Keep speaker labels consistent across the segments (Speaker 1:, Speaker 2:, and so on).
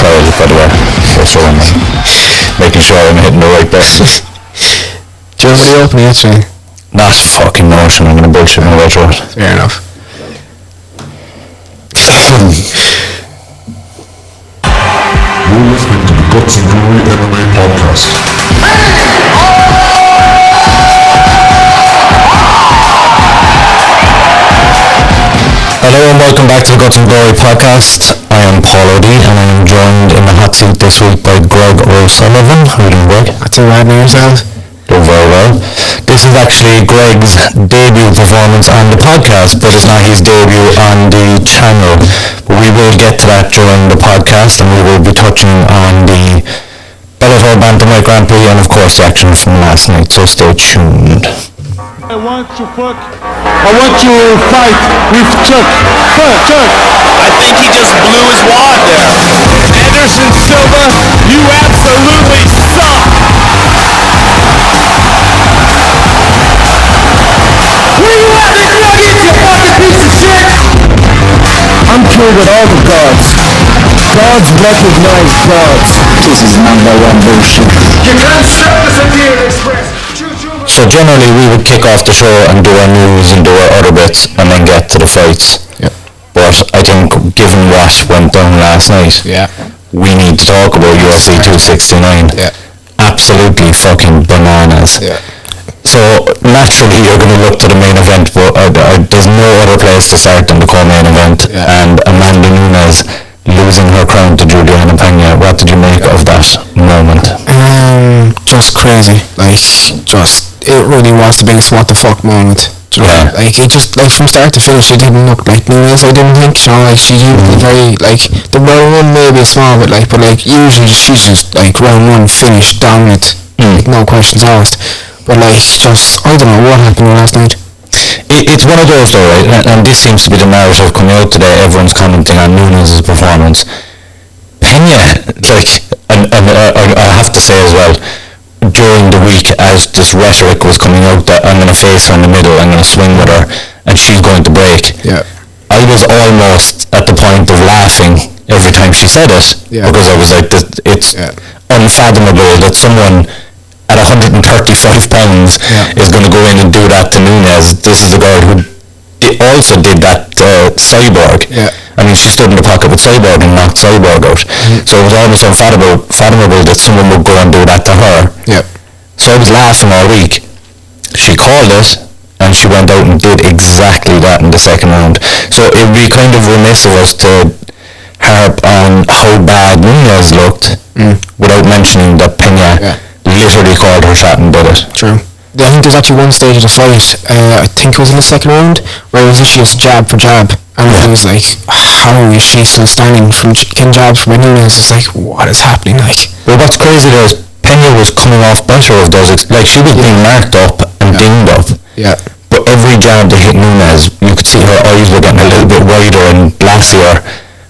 Speaker 1: trial, by the way. So I'm making sure I'm hitting the right buttons.
Speaker 2: Do you have any opening yesterday?
Speaker 1: Not fucking notion, I'm gonna bullshit my way through it.
Speaker 2: Fair enough.
Speaker 3: You're listening to the Guts and Glory MMA podcast.
Speaker 1: Hello and welcome back to the Guts and Glory podcast. I am Paul O'D and I am joined in the hot seat this week by Greg O Sullivan. How are you doing, Greg?
Speaker 2: That's all right, yourself?
Speaker 1: Doing very well. This is actually Greg's debut performance on the podcast, but it's not his debut on the channel. But we will get to that during the podcast, and we will be touching on the Bellator bantamweight Grand Prix and of course the action from last night, so stay tuned.
Speaker 4: I want you to fight with Chuck.
Speaker 5: I think he just blew his wad there.
Speaker 4: Anderson Silva, you absolutely suck. Where you at, McNuggets, you fucking piece of shit? I'm killed with all the gods. Gods recognize gods. This is number one bullshit. You can't stop this Indian Express.
Speaker 1: So generally we would kick off the show and do our news and do our other bits and then get to the fights.
Speaker 2: Yeah.
Speaker 1: But I think given what went down last night, we need to talk about UFC 269.
Speaker 2: Yeah.
Speaker 1: Absolutely fucking bananas.
Speaker 2: Yeah.
Speaker 1: So naturally you're going to look to the main event, but there's no other place to start than the co-main event.
Speaker 2: Yeah.
Speaker 1: And Amanda Nunes losing her crown to Juliana Pena. What did you make of that moment?
Speaker 2: Just crazy. It really was the biggest what the fuck moment.
Speaker 1: Yeah.
Speaker 2: It just, from start to finish, it didn't look like Nunes, I didn't think, she usually very, the round one maybe small bit, but usually she's just, round one finished, dominant, no questions asked. But, I don't know what happened last night.
Speaker 1: It's one of those though, right? And this seems to be the narrative coming out today. Everyone's commenting on Nunes' performance. Pena, and I have to say as well, during the week as this rhetoric was coming out that I'm going to face her in the middle, I'm going to swing with her, and she's going to break.
Speaker 2: Yeah.
Speaker 1: I was almost at the point of laughing every time she said it, because I was like, it's unfathomable that someone at 135 pounds is going to go in and do that to Nunes. This is the girl who also did that Cyborg.
Speaker 2: Yeah.
Speaker 1: I mean, she stood in the pocket with Cyborg and knocked Cyborg out. So it was almost unfathomable that someone would go and do that to her.
Speaker 2: Yeah.
Speaker 1: So I was laughing all week. She called it, and she went out and did exactly that in the second round. So it would be kind of remiss of us to harp on how bad Nunes looked without mentioning that Pena literally called her shot and did it.
Speaker 2: True. I think there's actually one stage of the fight, I think it was in the second round, where it was literally just jab for jab, and I was like, how is she still standing from getting jabs from Nunes? It's what is happening,
Speaker 1: Well, what's crazy there is Pena was coming off better of those, she was being marked up and dinged up.
Speaker 2: Yeah.
Speaker 1: But every jab that hit Nunes, you could see her eyes were getting a little bit wider and glassier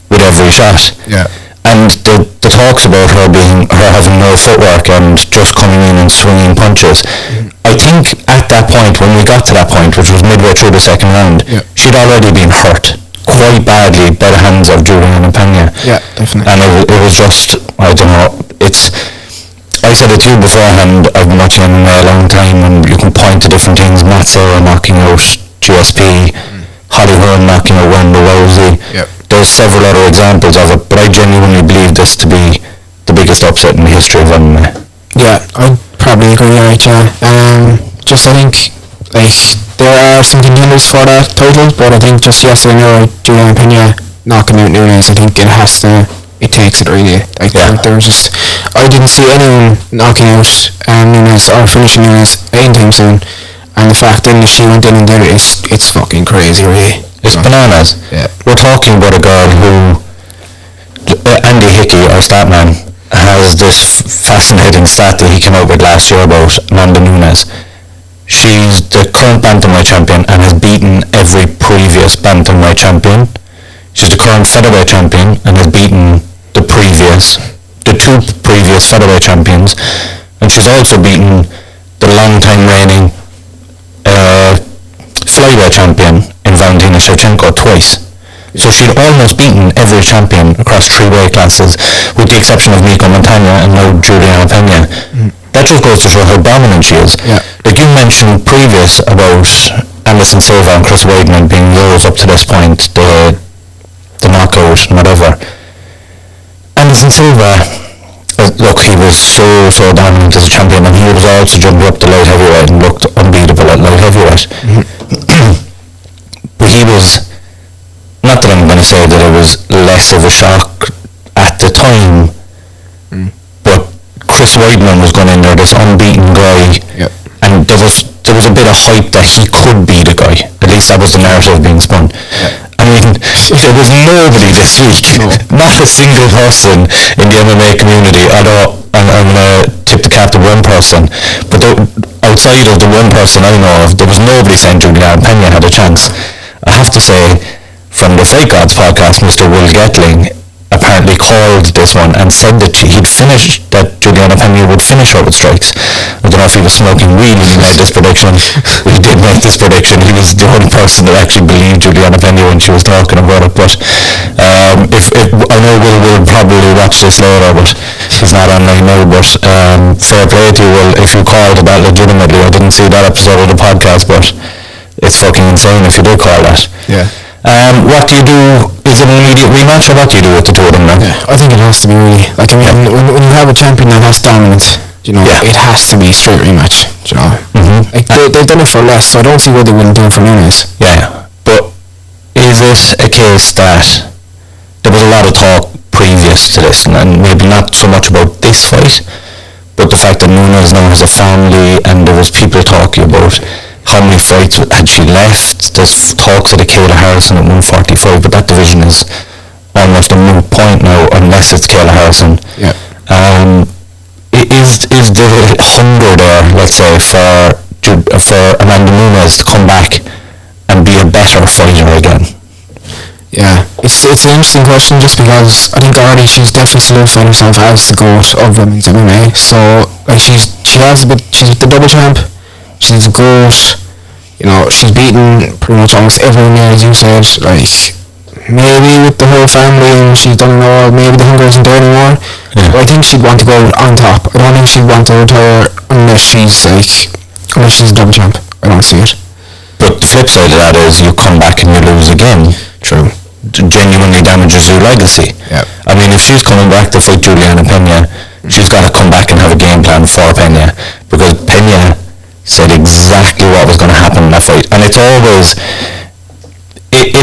Speaker 1: with every shot.
Speaker 2: Yeah.
Speaker 1: And the talks about her having no footwork and just coming in and swinging punches, I think at that point, when we got to that point, which was midway through the second round, she'd already been hurt quite badly by the hands of Juliana Pena.
Speaker 2: Yeah, definitely.
Speaker 1: And it was just, I don't know, I said it to you beforehand, I've been watching MMA a long time, and you can point to different things, Matt Serra knocking out GSP, Holly Hearn knocking out Ronda Rousey.
Speaker 2: Yep.
Speaker 1: There's several other examples of it, but I genuinely believe this to be the biggest upset in the history of MMA.
Speaker 2: Yeah, I'd probably agree, I think, there are some contenders for that title, but I think just yesterday night, Juliana Pena knocking out Nunes, I think it takes it really. There was just, I didn't see anyone knocking out Nunes or finishing Nunes anytime soon, and the fact that she went in and did it, it's fucking crazy, really.
Speaker 1: It's bananas.
Speaker 2: Yeah.
Speaker 1: We're talking about a girl who, Andy Hickey, our stat man, has this fascinating stat that he came out with last year about Amanda Nunes. She's the current bantamweight champion and has beaten every previous bantamweight champion. She's the current featherweight champion and has beaten the two previous featherweight champions, and she's also beaten the long-time reigning flyweight champion in Valentina Shevchenko twice. So she'd almost beaten every champion across 3 weight classes, with the exception of Miko Montagna and now Juliana Pena. That just goes to show how dominant she is.
Speaker 2: Yeah.
Speaker 1: Like you mentioned previous about Anderson Silva and Chris Weidman being yours up to this point, the knockout and whatever. Anderson Silva, look, he was so dominant as a champion, and he was also jumping up to light heavyweight and looked unbeatable at light heavyweight. But he was, not that I'm going to say that it was less of a shock at the time, but Chris Weidman was going in there, this unbeaten guy, and there was a bit of hype that he could be the guy. At least that was the narrative being spun. I mean, there was nobody this week, not a single person in the MMA community, although I'm going to tip the cap to one person, but outside of the one person I know of, there was nobody saying Juliana Pena had a chance. I have to say, from the Fight Gods podcast, Mr. Will Getling apparently called this one and said that that Juliana Pena would finish her with strikes. I don't know if he was smoking weed when he made this prediction. We did make this prediction. He was the only person that actually believed Juliana Pena when she was talking about it. But if I know Will probably watch this later, but he's not online now. But fair play to you, Will, if you called that legitimately. I didn't see that episode of the podcast, but it's fucking insane if you do call that.
Speaker 2: Yeah.
Speaker 1: What do you do? Is it an immediate rematch, or what do you do with the two of them now?
Speaker 2: Yeah, I think it has to be really. Like, I mean, when you have a champion that has dominance, it has to be a straight rematch. Like they've done it for less, so I don't see why they wouldn't do it for Nunes.
Speaker 1: Yeah, but is it a case that there was a lot of talk previous to this, and maybe not so much about this fight, but the fact that Nunes now has a family, and there was people talking about how many fights had she left. There's talks of the Kayla Harrison at 145, but that division is almost a moot point now unless it's Kayla Harrison.
Speaker 2: Yeah.
Speaker 1: Is the hunger there, let's say, for Amanda Nunes to come back and be a better fighter again?
Speaker 2: Yeah, it's an interesting question, just because I think already she's definitely solidified herself as the GOAT of women's MMA. So like she's the double champ. She's a GOAT. She's beaten pretty much almost everyone there, as you said. Like, maybe with the whole family and she's done it all, maybe the hunger isn't there anymore. Yeah. But I think she'd want to go on top. I don't think she'd want to retire unless she's a double champ. I don't see it. But
Speaker 1: the flip side of that is you come back and you lose again.
Speaker 2: True.
Speaker 1: Genuinely damages your legacy.
Speaker 2: Yeah.
Speaker 1: I mean, if she's coming back to fight Juliana Pena, she's got to come back and have a game plan for Pena, because Pena said exactly what was going to happen in that fight. And it's always, if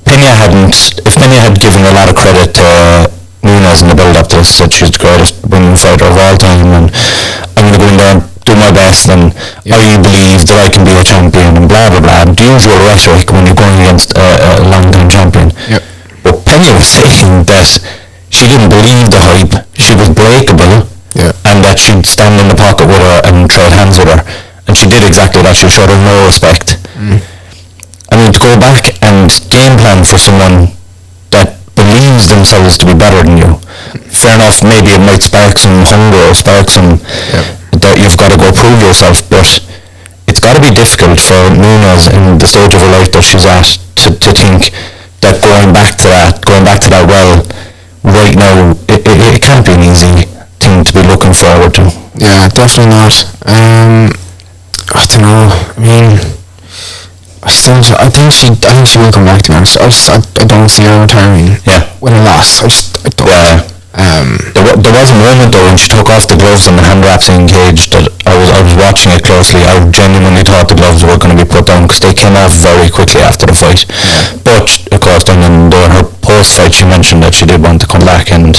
Speaker 1: Pena had given a lot of credit to Nunes in the build-up to this, said she's the greatest women fighter of all time, and I'm going to go in there and do my best, and I believe that I can be a champion, and blah blah blah, the usual rhetoric when you're going against a long-time champion.
Speaker 2: Yep.
Speaker 1: But Pena was saying that she didn't believe the hype, she was breakable, and that she'd stand in the pocket with her and trade hands with her, and she did exactly that. She showed her no respect. I mean, to go back and game plan for someone that believes themselves to be better than you, fair enough, maybe it might spark some hunger or spark some that you've got to go prove yourself, but it's got to be difficult for Nunes in the stage of her life that she's at to think that going back to that well right now, it can't be an easy thing to be looking forward to.
Speaker 2: Yeah, definitely not. I don't know. I mean, I think she will come back, to be honest. I don't see her retiring.
Speaker 1: Yeah.
Speaker 2: With a loss. I don't.
Speaker 1: Yeah. There was a moment though when she took off the gloves and the hand wraps engaged that I was watching it closely. I genuinely thought the gloves were going to be put down because they came off very quickly after the fight. But of course then in her post fight she mentioned that she did want to come back and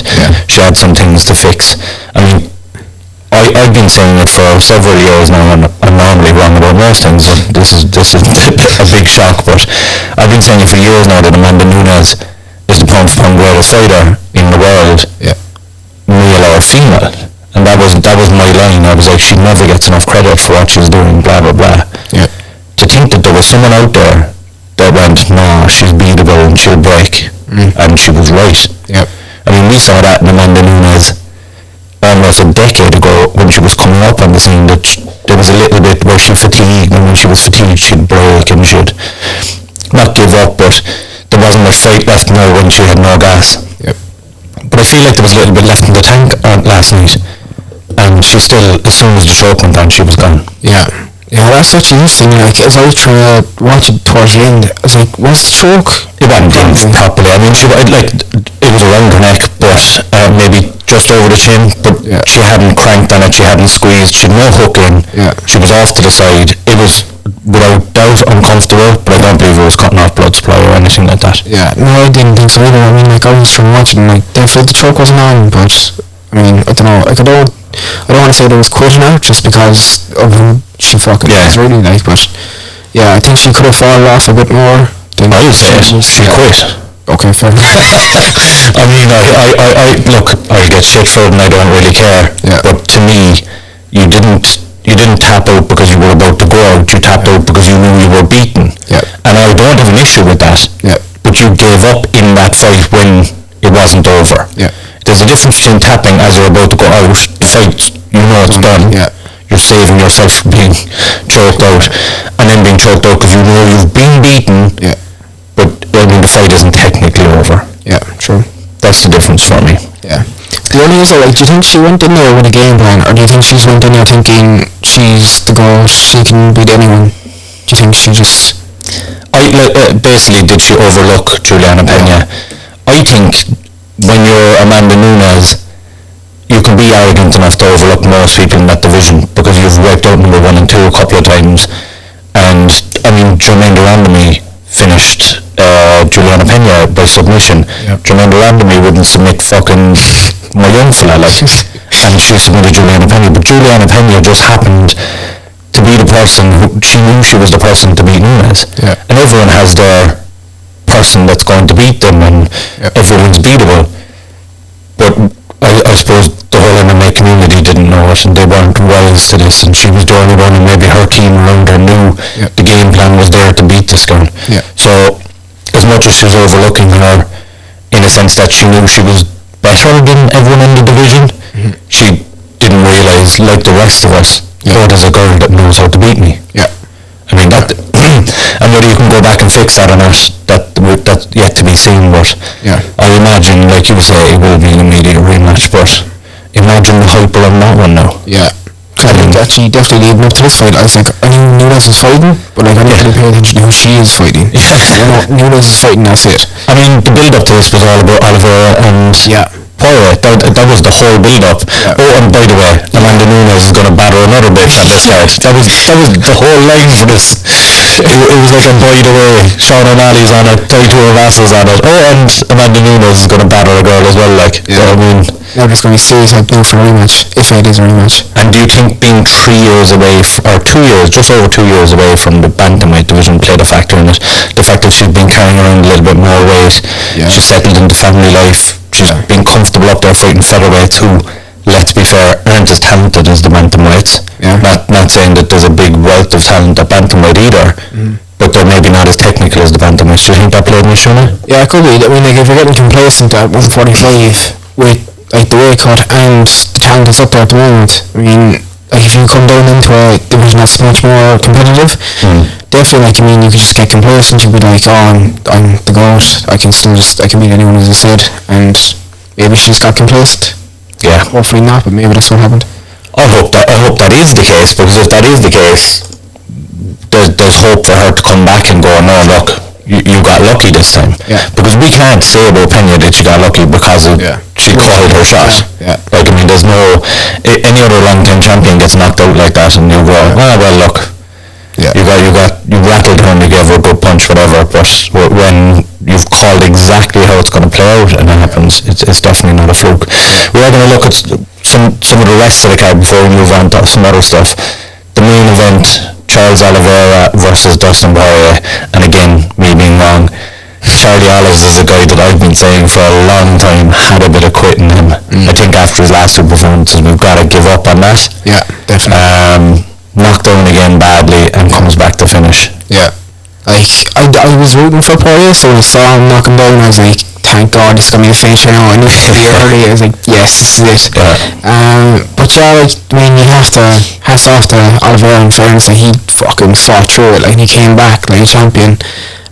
Speaker 1: she had some things to fix. I mean, I've been saying it for several years now, and I'm normally wrong about most things, but this is a big shock, but I've been saying it for years now that Amanda Nunes is the pound-for-pound greatest fighter in the world, male or female, and that was my line. I was like, she never gets enough credit for what she's doing, blah blah blah. To think that there was someone out there that went, no, she's beatable and she'll break, and she was right. I mean, we saw that in Amanda Nunes almost a decade ago when she was coming up on the scene, that there was a little bit where she fatigued, and when she was fatigued she'd break and she'd not give up, but there wasn't much fight left in her when she had no gas.
Speaker 2: Yep.
Speaker 1: But I feel like there was a little bit left in the tank last night, and she still, as soon as the choke went on, she was gone.
Speaker 2: Yeah. Yeah, that's actually interesting. Like, as I was trying to watch it towards the end, I was like, was the choke?
Speaker 1: It wasn't in properly. I mean, it was around her neck, but maybe just over the chin, but she hadn't cranked on it, she hadn't squeezed, she had no hook in, she was off to the side. It was, without doubt, uncomfortable, but I don't believe it was cutting off blood supply or anything like that.
Speaker 2: Yeah, no, I didn't think so either. I mean, like, I was trying to watch it, and, like, definitely the choke wasn't on, but, I mean, I don't know, like, I don't want to say there was quitting her just because of who she fucking is really, like, but yeah, I think she could have fallen off a bit more.
Speaker 1: I would say she quit.
Speaker 2: Okay, fair enough.
Speaker 1: I mean, I look, I get shit for it and I don't really care, but to me, you didn't tap out because you were about to go out, you tapped out because you knew you were beaten. And I don't have an issue with that, but you gave up in that fight when it wasn't over. There's a difference between tapping as you're about to go out, the fight, you know it's done, you're saving yourself from being choked out, and then being choked out because you know you've been beaten, but I mean the fight isn't technically over.
Speaker 2: Yeah, true.
Speaker 1: That's the difference for me.
Speaker 2: Yeah. The only is, like, do you think she went in there with a game plan, or do you think she's went in there thinking she's the goat, she can beat anyone? Do you think she just...
Speaker 1: basically, did she overlook Juliana Pena? I think when you're Amanda Nunes, you can be arrogant enough to overlook most people in that division because you've wiped out number 1 and 2 a couple of times, and I mean Jermaine Durandamy finished Juliana Pena by submission. Jermaine Durandamy wouldn't submit fucking my young fella, like, and she submitted Juliana Pena, but Juliana Pena just happened to be the person who she knew she was the person to beat Nunes, and everyone has their person that's going to beat them, and everyone's beatable, but I suppose the whole MMA community didn't know it and they weren't wise to this, and she was the only one, and maybe her team around her knew the game plan was there to beat this girl. So as much as she was overlooking her in a sense that she knew she was better than everyone in the division, she didn't realise, like the rest of us, there's a girl that knows how to beat me. I mean that and whether you can go back and fix that or not, that's yet to be seen, but I imagine, like you say, it will be an immediate rematch, but imagine the hype around that one now.
Speaker 2: I think actually definitely leading up to this fight, I was like, I knew Nunes was fighting, but like I didn't really pay attention to who she is fighting. You know, Nunes is fighting, that's it.
Speaker 1: I mean, the build up to this was all about Oliveira and Poirier. That was the whole build up. Oh, and by the way, Amanda Nunes is going to batter another bitch at this fight. That was the whole line for this. It was like a by the way, Sean O'Malley's on it, Taito Vassal's on it. Oh, and Amanda Nunes is going to batter a girl as well, like. I mean,
Speaker 2: now there's going to be serious hype now for a rematch, if it is a rematch.
Speaker 1: And do you think being 3 years away, or 2 years, just over 2 years away from the bantamweight division played a factor in it? The fact that she's been carrying around a little bit more weight, she's settled into family life, she's been comfortable up there fighting featherweights who, let's be fair, aren't as talented as the bantamweights. Not saying that there's a big wealth of talent at bantamweight either, but they're maybe not as technical as the bantamweights. Do you think that played an issue in it?
Speaker 2: Yeah, it could be. I mean, like, if you're getting complacent at 145 with like the weight cut and the talent that's up there at the moment, I mean, like if you come down into a division that's much more competitive, definitely, like, I mean, you could just get complacent. You'd be like, oh, I'm the GOAT, I can beat anyone, as I said, and maybe she just got complacent. Hopefully not, but maybe that's what happened.
Speaker 1: I hope that is the case, because if that is the case, there's hope for her to come back and go, no, look, you got lucky this time. Because we can't say about Pena that she got lucky because she called her shot. Like, I mean, there's no... Any other long-time champion gets knocked out like that and you go, well, look, you rattled her and you gave her a good punch, whatever, but when you've called exactly how it's going to play out and it happens, it's definitely not a fluke. We are going to look at some of the rest of the card before we move on to some other stuff. The main event, Charles Oliveira versus Dustin Poirier, and again, me being wrong, Charlie Olives is a guy that I've been saying for a long time had a bit of quit in him. I think after his last two performances, we've got to give up on that.
Speaker 2: Definitely.
Speaker 1: Knocked down again badly and comes back to finish.
Speaker 2: Like, I was rooting for Poirier, so when I saw him knock him down, I was like, thank God, it's going to be a finisher now. I knew it would be early. I was like, yes, this is it. But yeah, like, I mean, you have to hats off to Oliveira in fairness, like, he fucking fought through it, like, he came back like a champion,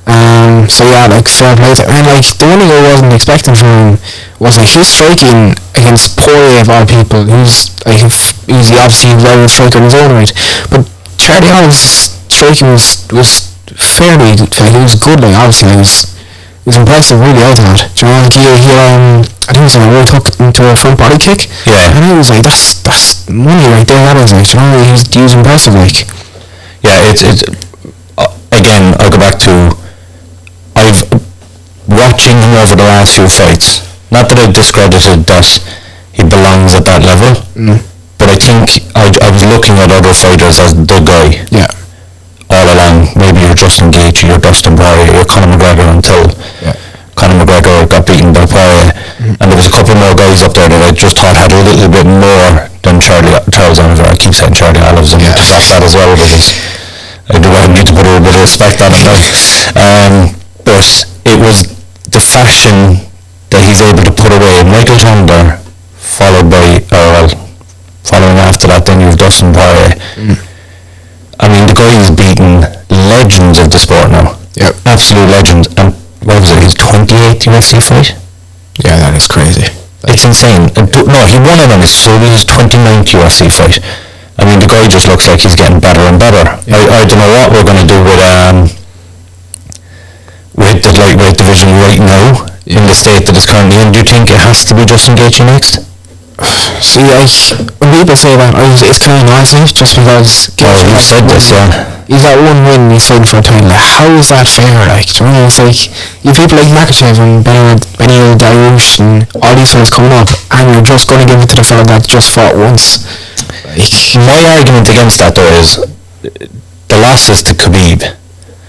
Speaker 2: So yeah, like fair play to him. And like the one thing I wasn't expecting from him was like his striking against Poirier of all people, who's obviously a very good striker in his own right. But Charlie Allen's striking was fairly good. Like, he was good. Like obviously it was impressive. Really, I thought. Do you know, like I think it was like a right hook into a front body kick.
Speaker 1: Yeah.
Speaker 2: And I was like, that's money right there. That is like, do you know, he was impressive. Like.
Speaker 1: Yeah, it's again, I'll go back to I've watching him over the last few fights. Not that I've discredited that he belongs at that level, but I think I was looking at other fighters as the guy.
Speaker 2: Yeah.
Speaker 1: All along, maybe you're Justin Gaethje, you're Dustin Poirier, you're Conor McGregor until Conor McGregor got beaten by Poirier, and there was a couple more guys up there that I just thought had a little bit more than Charles Oliveira. I keep saying Charlie Olives, I need to drop that as well because I need to put a little bit of respect on it now. But it was the fashion that he's able to put away Michael Chandler, following after that then you have Dustin Poirier. I mean, the guy is beating legends of the sport now.
Speaker 2: Yep. Absolute
Speaker 1: Legends. And what was it, his 28th UFC fight?
Speaker 2: Yeah, that is crazy.
Speaker 1: It's insane. No, he won it on his 29th UFC fight. I mean, the guy just looks like he's getting better and better. Yeah. I don't know what we're going to do with the lightweight division right now in the state that it's currently in. Do you think it has to be Justin Gaethje next?
Speaker 2: See, when people say that, it's kind of noisy just because
Speaker 1: you've said this, yeah.
Speaker 2: He's got one win, he's fighting for a title. How is that fair? Like, do you know, it's like you have people like Makachev and Benail Dariush and all these fights coming up, and you're just going to give it to the fella that just fought once. Like,
Speaker 1: my argument against that though is the loss is to Khabib.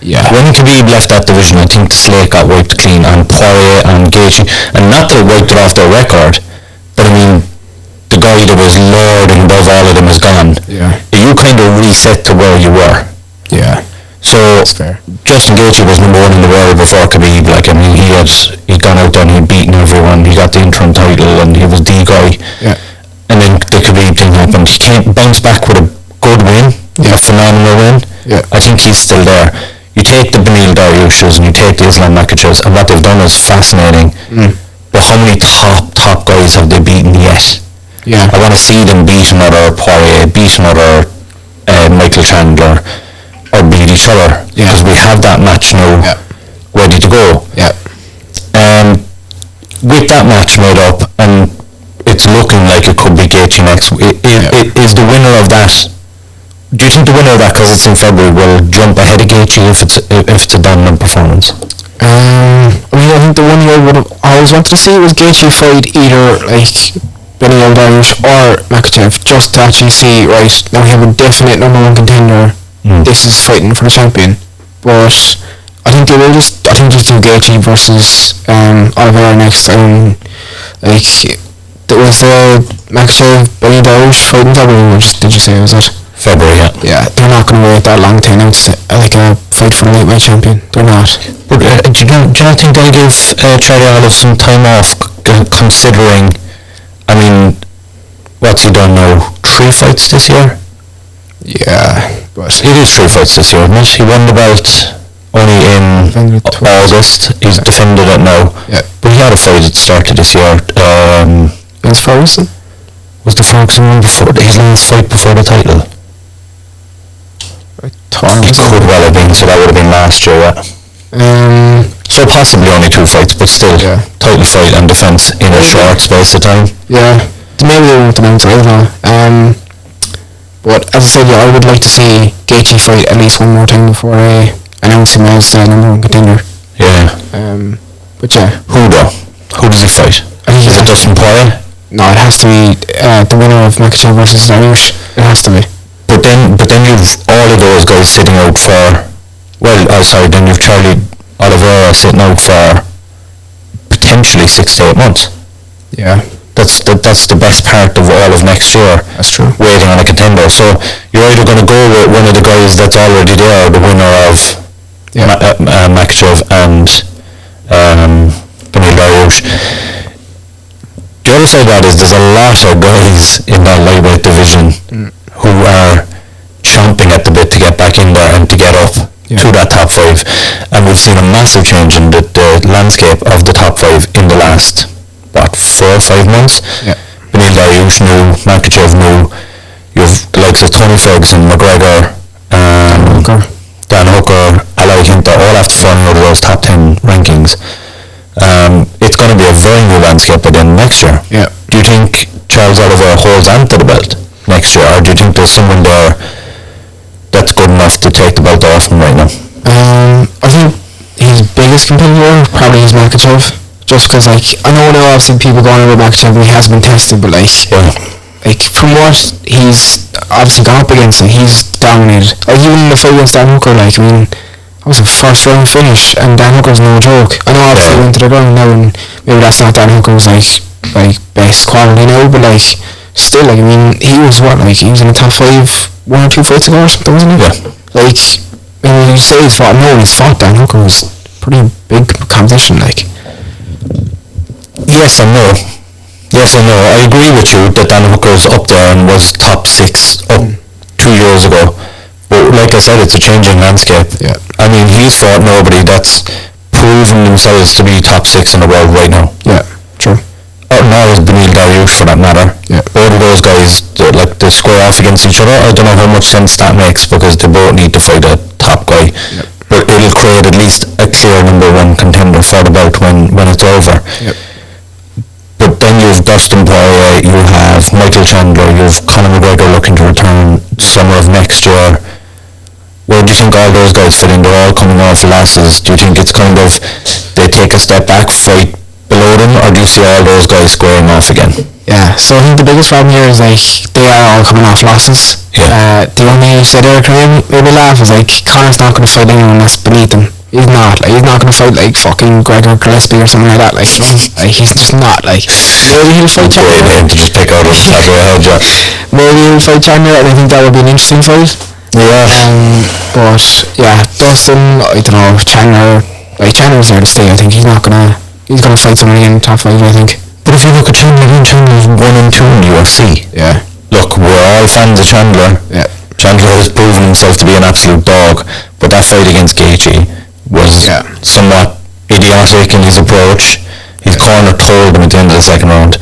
Speaker 2: Yeah.
Speaker 1: When Khabib left that division, I think the slate got wiped clean on Poirier and Gaethje, and not that it wiped it off their record, but I mean, the guy that was lording above all of them is gone.
Speaker 2: Yeah.
Speaker 1: You kind of reset to where you were.
Speaker 2: Yeah.
Speaker 1: So
Speaker 2: that's fair.
Speaker 1: Justin Gaethje was number one in the world before Khabib. Like, I mean, he'd gone out there and he'd beaten everyone. He got the interim title and he was the guy.
Speaker 2: Yeah.
Speaker 1: And then the Khabib thing happened. He came bounce back with a good win, a phenomenal win.
Speaker 2: Yeah.
Speaker 1: I think he's still there. You take the Beneil Dariush's and you take the Islam Makachevs, and what they've done is fascinating. But how many top guys have they beaten yet?
Speaker 2: Yeah.
Speaker 1: I want to see them beat another Poirier, beat another Michael Chandler, or beat each other. Because we have that match now ready to go.
Speaker 2: Yeah.
Speaker 1: With that match made up, and it's looking like it could be Gaethje next. Is the winner of that? Do you think the winner of that, because it's in February, will jump ahead of Gaethje if it's a dominant performance?
Speaker 2: I mean, I think the one I would have always wanted to see was Gaethje fight either like Beneil Dariush or Makachev, just to actually see, right, now we have a definite number one contender. This is fighting for the champion. But I think they will just do Gaethje versus Oliveira next. Like, there was Makachev Beneil Dariush fight in February, did you say, was it?
Speaker 1: February, yeah.
Speaker 2: Yeah, they're not going to wait that long to announce like a fight for the lightweight champion. They're not.
Speaker 1: But do you not think they'll give Charlie Olive some time off, considering, I mean, what's he done now? 3 fights this year?
Speaker 2: Yeah, but
Speaker 1: it is 3 fights this year, isn't it? He won the belt only in August. He's defended it now. Yeah. But he had a fight at the start of this year.
Speaker 2: Against Ferguson?
Speaker 1: Was the Ferguson one before his last fight before the title? It could well have been, so that would have been last year, yeah. So possibly only 2 fights, but still, title fight and defence in a short space of time.
Speaker 2: Yeah, maybe they won't announce it, I don't know. But as I said, I would like to see Gaethje fight at least one more time before I announce him as the number one contender.
Speaker 1: Yeah.
Speaker 2: But yeah.
Speaker 1: Who though? Who does he fight? Is it Dustin Poirier?
Speaker 2: No, it has to be the winner of Makachev versus Dariush. It has to be.
Speaker 1: But then you've all of those guys sitting out for, then you've Charlie Oliveira sitting out for potentially 6 to 8 months.
Speaker 2: Yeah.
Speaker 1: That's the best part of all of next year.
Speaker 2: That's true.
Speaker 1: Waiting on a contender. So you're either going to go with one of the guys that's already there, the winner of Makachev and Beneil Dariush. The other side of that is there's a lot of guys in that lightweight division who are chomping at the bit to get back in there and to get up. to that top 5, and we've seen a massive change in the landscape of the top 5 in the last 4 or 5 months. Benil Dariush new, Makachev new, you've the likes of Tony Ferguson, McGregor, Dan Hooker, I think they're all after falling out of those top 10 rankings. It's going to be a very new landscape again next year. Do you think Charles Oliveira holds on to the belt next year, or do you think there's someone there that's good enough to take the belt off him right now?
Speaker 2: I think his biggest competitor probably is Makachev, just because I know now obviously people going over Makachev and he hasn't been tested, but from what he's obviously gone up against, he's dominated. Even in the fight against Dan Hooker, that was a first round finish, and Dan Hooker's no joke. I know obviously he went to the ground now, and maybe that's not Dan Hooker's best quality now, but still, he was he was in the top 5 1 or 2 fights ago or something, wasn't he? When you say he's fought, no, he's fought Dan Hooker was pretty big competition,
Speaker 1: Yes and no. I agree with you that Dan Hooker's up there and was top 6 up 2 years ago. But like I said, it's a changing landscape. He's fought nobody that's proven themselves to be top 6 in the world right now.
Speaker 2: True.
Speaker 1: Nor is Benil Dariush for that matter. Both of those guys, they square off against each other. I don't know how much sense that makes, because they both need to fight a top guy. But it'll create at least a clear number 1 contender for the belt when it's over. But then you've Dustin Poirier, you have Michael Chandler, you've Conor McGregor looking to return summer of next year. Where do you think all those guys fit in? They're all coming off losses. Do you think it's they take a step back, fight below them, or do you see all those guys squaring off again?
Speaker 2: So I think the biggest problem here is they are all coming off losses. The only said Eric maybe laugh is Conor's not going to fight anyone that's beneath him. He's not going to fight fucking Gregor Gillespie or something like that. He's just not maybe he'll fight Chandler.
Speaker 1: Great name to just pick out of the top of your head,
Speaker 2: Maybe he'll fight Chandler, and I think that would be an interesting fight. But Dustin, I don't know, Chandler's there to stay. I think he's gonna fight someone in the top 5, I think.
Speaker 1: But if you look at Chandler's 1 and 2 in the UFC. Look, we're all fans of Chandler. Chandler has proven himself to be an absolute dog, but that fight against Gaethje was somewhat idiotic in his approach. His corner told him at the end of the second round,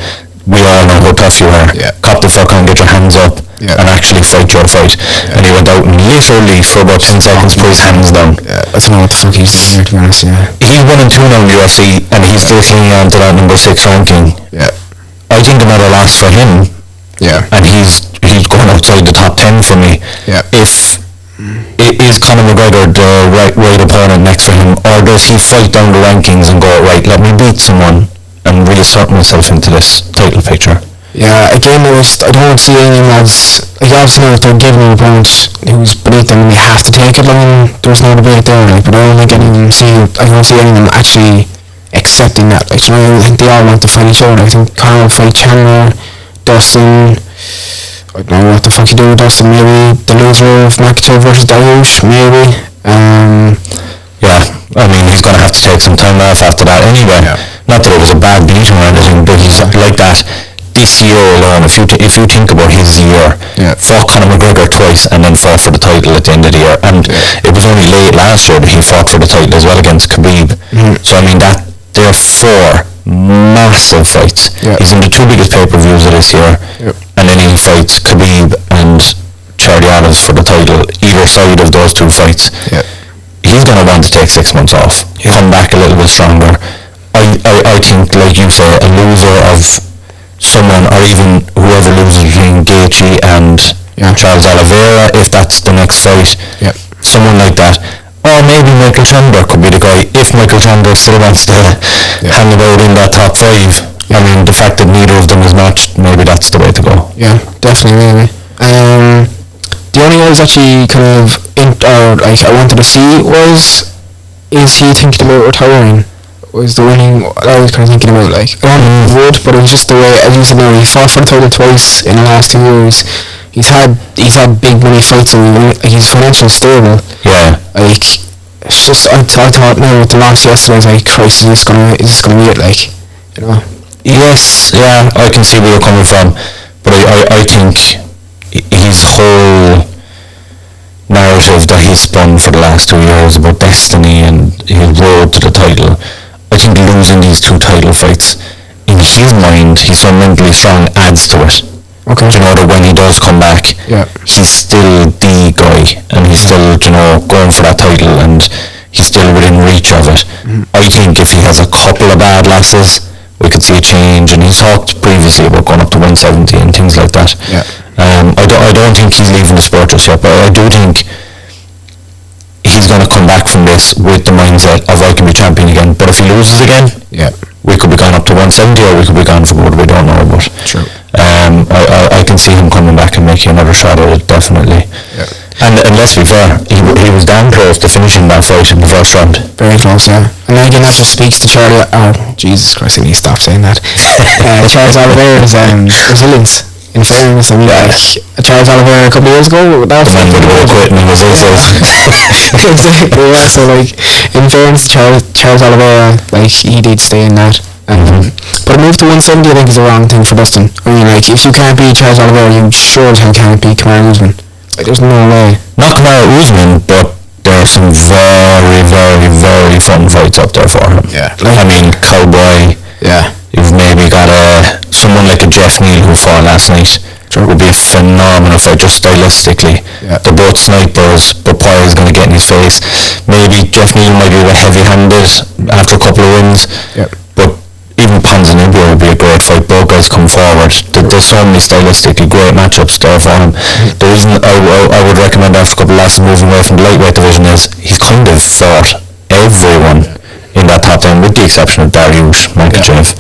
Speaker 1: we all know how tough you are. Cop the fuck on, get your hands up, and actually fight your fight. And he went out and literally for about 10 seconds put his hands down.
Speaker 2: I don't know what the fuck he's doing here, to be honest.
Speaker 1: He's 1 and 2 now in the UFC, and he's still clinging on to that number 6 ranking. I think another loss for him, and he's going outside the top 10 for me. Is Conor McGregor the right opponent next for him, or does he fight down the rankings and go, right, let me beat someone and reassert myself into this title picture?
Speaker 2: Again, I don't see anything as obviously if they're giving an opponent who's beneath them, they have to take it. There's no debate there. But I don't see any of them actually accepting that. I think they all want to fight each other. I think Conor will fight Chandler, Dustin. I don't know what the fuck you do with Dustin. Maybe the loser of Makachev versus Dariush. Maybe.
Speaker 1: He's going to have to take some time off after that anyway. Not that it was a bad beating or anything, but he's like that. This year alone, if you think about his year, fought Conor McGregor twice and then fought for the title at the end of the year, and it was only late last year that he fought for the title as well against Khabib. So they're 4 massive fights. He's in the 2 biggest pay-per-views of this year, and then he fights Khabib and Charlie Adams for the title either side of those 2 fights. He's going to want to take 6 months off, come back a little bit stronger. I think, like you say, a loser of someone, or even whoever loses between Gaethje and Charles Oliveira, if that's the next fight, someone like that. Or maybe Michael Chandler could be the guy, if Michael Chandler still wants to hang about in that top 5. The fact that neither of them is matched, maybe that's the way to go.
Speaker 2: Definitely. The only one I was actually I wanted to see was, is he thinking about retiring? Was the winning I was kind of thinking about, I don't know if he would, but it was just the way, as you said now, he fought for the title twice in the last 2 years. He's had big money fights, and he's financially stable. It's just, I thought now with the loss yesterday, I was like, Christ, is this gonna be it,
Speaker 1: Yes, I can see where you're coming from, but I think his whole narrative narrative that he's spun for the last 2 years about destiny and his road to the title, I think losing these 2 title fights, in his mind, he's so mentally strong, adds to it.
Speaker 2: Okay.
Speaker 1: Do you know that when he does come back, he's still the guy, and he's still, you know, going for that title, and he's still within reach of it. I think if he has a couple of bad losses, we could see a change, and he's talked previously about going up to 170 and things like that. I don't think he's leaving the sport just yet, but I do think he's going to come back from this with the mindset of I can be champion again. But if he loses again, we could be gone up to 170, or we could be gone for good, we don't know. But
Speaker 2: true.
Speaker 1: I can see him coming back and making another shot at it, definitely. And let's be fair, he was damn close to finishing that fight in the first round.
Speaker 2: Very close, yeah. And again, that just speaks to Charlie. Oh, Jesus Christ, I need to stop saying that. Charles Oliveira's resilience. In fairness, I mean, like Charles Oliveira a couple of years ago, that was
Speaker 1: the man would have quit, and as I said.
Speaker 2: Exactly, yeah. So like, in fairness, Charles Oliveira, like he did stay in that. But a move to 170, I think, is the wrong thing for Dustin. I mean, like, if you can't beat Charles Oliveira, you sure as hell can't beat Kamaru Usman. Like, there's no way.
Speaker 1: Not Kamaru Usman, but there are some very, very, very fun fights up there for him.
Speaker 2: Yeah.
Speaker 1: Like, I mean, Cowboy.
Speaker 2: Yeah.
Speaker 1: You've maybe got someone like a Jeff Neal who fought last night. Sure. Would be a phenomenal fight, just stylistically. Yeah. They're both snipers, but Poirier's going to get in his face. Maybe Jeff Neal might be a bit heavy-handed after a couple of wins. Yep. But even Ponzinibbio would be a great fight. Both guys come forward. There's so many stylistically great matchups there for him. The reason I would recommend after a couple of losses moving away from the lightweight division is he's kind of fought everyone in that top 10, with the exception of Dariush Makachev,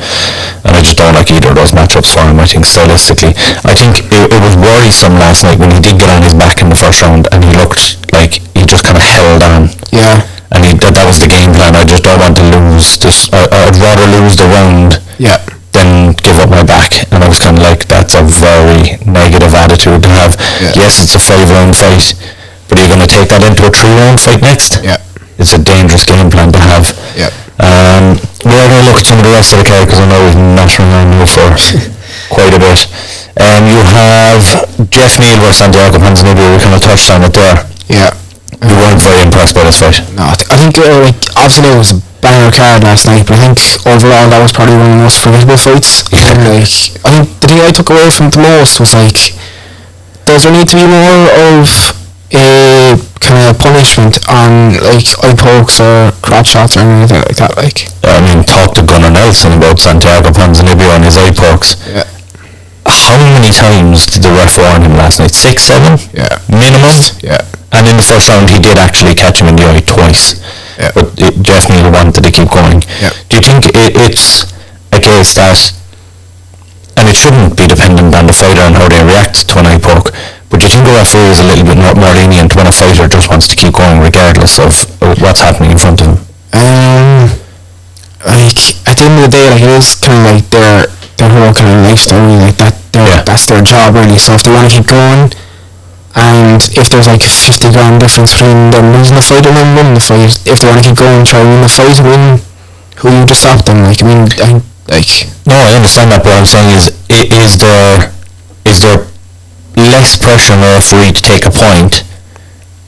Speaker 1: and I just don't like either of those matchups for him. I think stylistically, I think it was worrisome last night when he did get on his back in the first round and he looked like he just kind of held on. Yeah. And that was the game plan. I just don't want to lose this. I'd rather lose the round than give up my back. And I was kind of like, that's a very negative attitude to have. Yes, it's a 5-round fight, but are you going to take that into a 3-round fight next? It's a dangerous game plan to have. We're going to look at some of the rest of the card because I know we've national around you for quite a bit. You have Jeff Neal versus Santiago Ponzinibbio. We kind of touched on it there. You weren't very impressed by this fight. No,
Speaker 2: I think like obviously it was a banger card last night, but I think overall that was probably one of the most forgettable fights. And like, I think the thing I took away from it the most was like, does there need to be more of a kind of punishment on like eye pokes or crotch shots or anything like that? Like,
Speaker 1: I mean, talk to Gunnar Nelson about Santiago Ponzinibbio and his eye pokes. How many times did the ref warn him last night? 6, 7? Minimum? And in the first round he did actually catch him in the eye twice. But Jeff Neal wanted to keep going. Do you think it's a case that, and it shouldn't be dependent on the fighter and how they react to an eye poke, but do you think the referee is a little bit more lenient when a fighter just wants to keep going regardless of what's happening in front of him?
Speaker 2: Like, at the end of the day, like, it is kind of like their whole kind of lifestyle, like that. That's their job, really. So if they want to keep going, and if there's like a 50 grand difference between them losing the fight and them winning the fight, if they want to keep going, try to win the fight and win, who you to stop them? Like, I mean,
Speaker 1: no, I understand that, but what I'm saying is there less pressure on the referee to take a point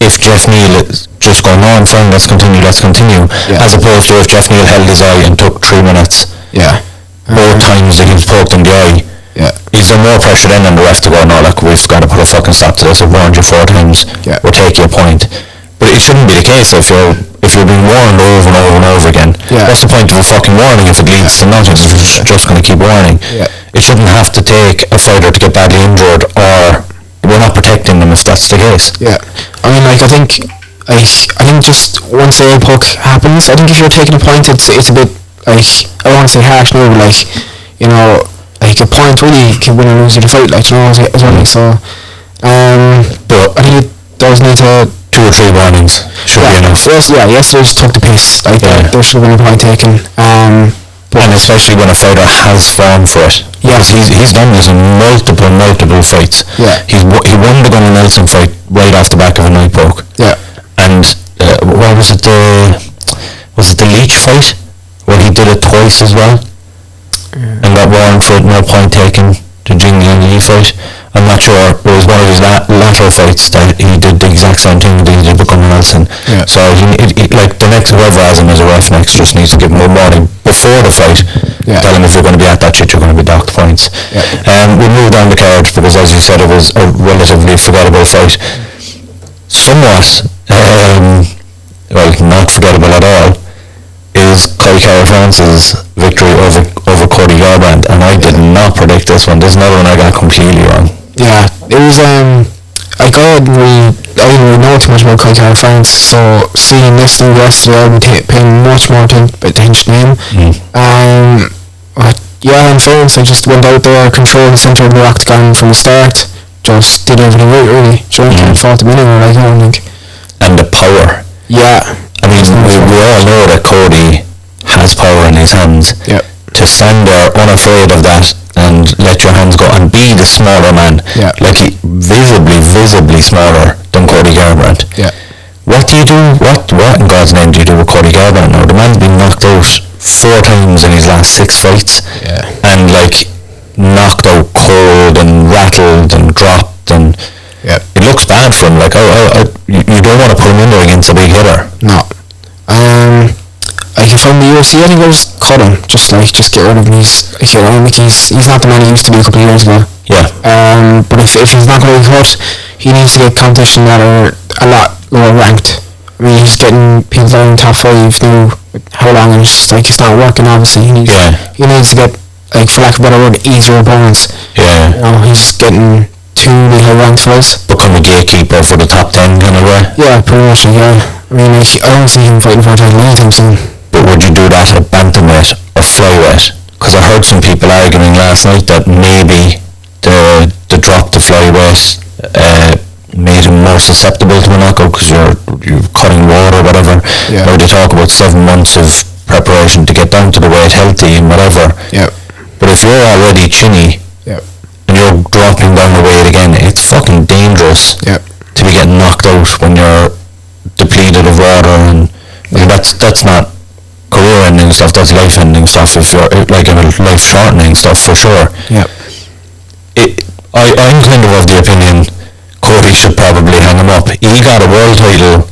Speaker 1: if Jeff Neal is just going, no, I'm fine, let's continue, as opposed to if Jeff Neal held his eye and took 3 minutes both times that he was poked in the eye. Is there more pressure then on the ref to go, no, look, we've got to put a fucking stop to this, I've warned you 4 times, we'll take you a point? But it shouldn't be the case if you're being warned over and over and over again. What's the point of a fucking warning if it leads to nothing, if you're just going to keep warning? It shouldn't have to take a fighter to get badly injured, or we're not protecting them if that's the case.
Speaker 2: I mean, like, I think just once the eye poke happens, I think if you're taking a point, it's a bit, like, I don't want to say harsh now, but like, you know, like a point really can win or lose you the fight, like, you know, as well. So, but I think it does need to
Speaker 1: 2 or 3 warnings should be enough.
Speaker 2: Yesterday just took the piss. Like, there should have been a point taken.
Speaker 1: And especially when a fighter has form for it. Because he's done this in multiple fights. He won the Gunnar Nelson fight right off the back of an eye poke. And what was it? The Leach fight where he did it twice as well, and got warned for it, no point taken. The Jing Yang Yi fight. I'm not sure. It was one of his lateral fights that he did the exact same thing that he did with Gunnar Nelson.
Speaker 2: Yeah.
Speaker 1: So like the next whoever has him as a ref next just needs to give him a warning before the fight.
Speaker 2: Yeah.
Speaker 1: Tell him if you're going to be at that shit, you're going to be docked points.
Speaker 2: Yeah.
Speaker 1: We moved down the card because, as you said, it was a relatively forgettable fight. Somewhat, well, not forgettable at all, is Kai France's victory over Cody Garbrandt, and I did not predict this one. This is another one I got completely wrong.
Speaker 2: Yeah, it was, I didn't really know too much about Kai France, so seeing this thing yesterday, I'll be paying much more attention to him. In fairness, I just went out there, controlled the centre of the octagon from the start, just did everything right, really. Can't fault him anywhere, I don't think.
Speaker 1: And the power.
Speaker 2: Yeah.
Speaker 1: I mean, we all know that Cody has power in his hands.
Speaker 2: Yep.
Speaker 1: To stand there unafraid of that and let your hands go and be the smaller man, like he visibly smaller than Cody Garbrandt.
Speaker 2: Yeah.
Speaker 1: What do you do? What in God's name do you do with Cody Garbrandt now? The man's been knocked out 4 times in his last 6 fights.
Speaker 2: Yeah.
Speaker 1: And like knocked out cold and rattled and dropped, and it looks bad for him. Like you don't want to put him in there against a big hitter.
Speaker 2: No. Like if I'm the UFC, I think I'll just cut him. Just get rid of him. He's not the man he used to be a couple of years ago.
Speaker 1: Yeah.
Speaker 2: But if he's not going to be cut, he needs to get competition that are a lot lower ranked. I mean, he's getting people that are in top 5 now. How long? And it's not working. Obviously, he needs to get, like, for lack of a better word, easier opponents.
Speaker 1: Yeah.
Speaker 2: You know, he's getting too many high ranked fights.
Speaker 1: Become a gatekeeper for the top 10 kind of way.
Speaker 2: Yeah, pretty much. Yeah. I mean, like, I don't see him fighting for a title anytime soon.
Speaker 1: But would you do that at bantamweight or flyweight? Because I heard some people arguing last night that maybe the drop to flyweight made him more susceptible to a knockout because you're cutting water or whatever.
Speaker 2: Yeah.
Speaker 1: Or they talk about 7 months of preparation to get down to the weight healthy and whatever.
Speaker 2: Yeah.
Speaker 1: But if you're already chinny and you're dropping down the weight again, it's fucking dangerous to be getting knocked out when you're depleted of water, and that's not career-ending stuff, that's life-ending stuff if you're like life-shortening stuff for sure.
Speaker 2: Yeah.
Speaker 1: I'm kind of the opinion Cody should probably hang him up. He got a world title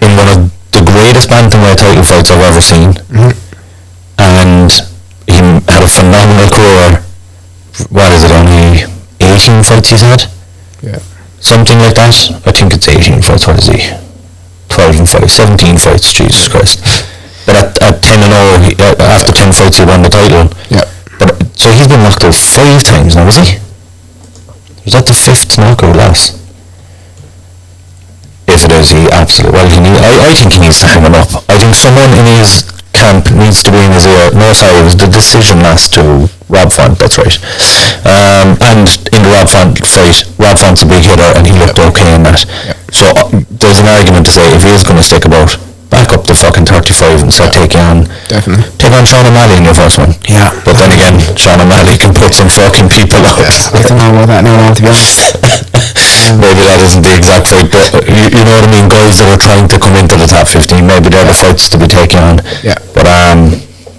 Speaker 1: in one of the greatest bantamweight title fights I've ever seen, and he had a phenomenal career. What is it, only 18 fights he's had?
Speaker 2: Yeah.
Speaker 1: Something like that. I think it's 18 fights. What is he? 12 and 5, 17 fights, Jesus Christ. But at 10-0, after 10 fights he won the title.
Speaker 2: Yeah.
Speaker 1: But so he's been knocked out 5 times now, was he? Was that the 5th knockout loss? If it is, he absolutely... Well, I think he needs to hang him up. I think someone in his camp needs to be in his ear. No, sorry, it was the decision loss to Rob Font, that's right. And in the Rob Font fight, Rob Font's a big hitter and he looked okay in that. So there's an argument to say if he is going to stick about, back up to fucking 35 and start taking on...
Speaker 2: Definitely.
Speaker 1: Take on Sean O'Malley in your first one.
Speaker 2: Yeah.
Speaker 1: But then again, Sean O'Malley can put some fucking people out.
Speaker 2: I don't know about that now, to be honest.
Speaker 1: Maybe that isn't the exact fight, but you know what I mean, guys that are trying to come into the top 15, maybe they're the fights to be taken on.
Speaker 2: Yeah.
Speaker 1: But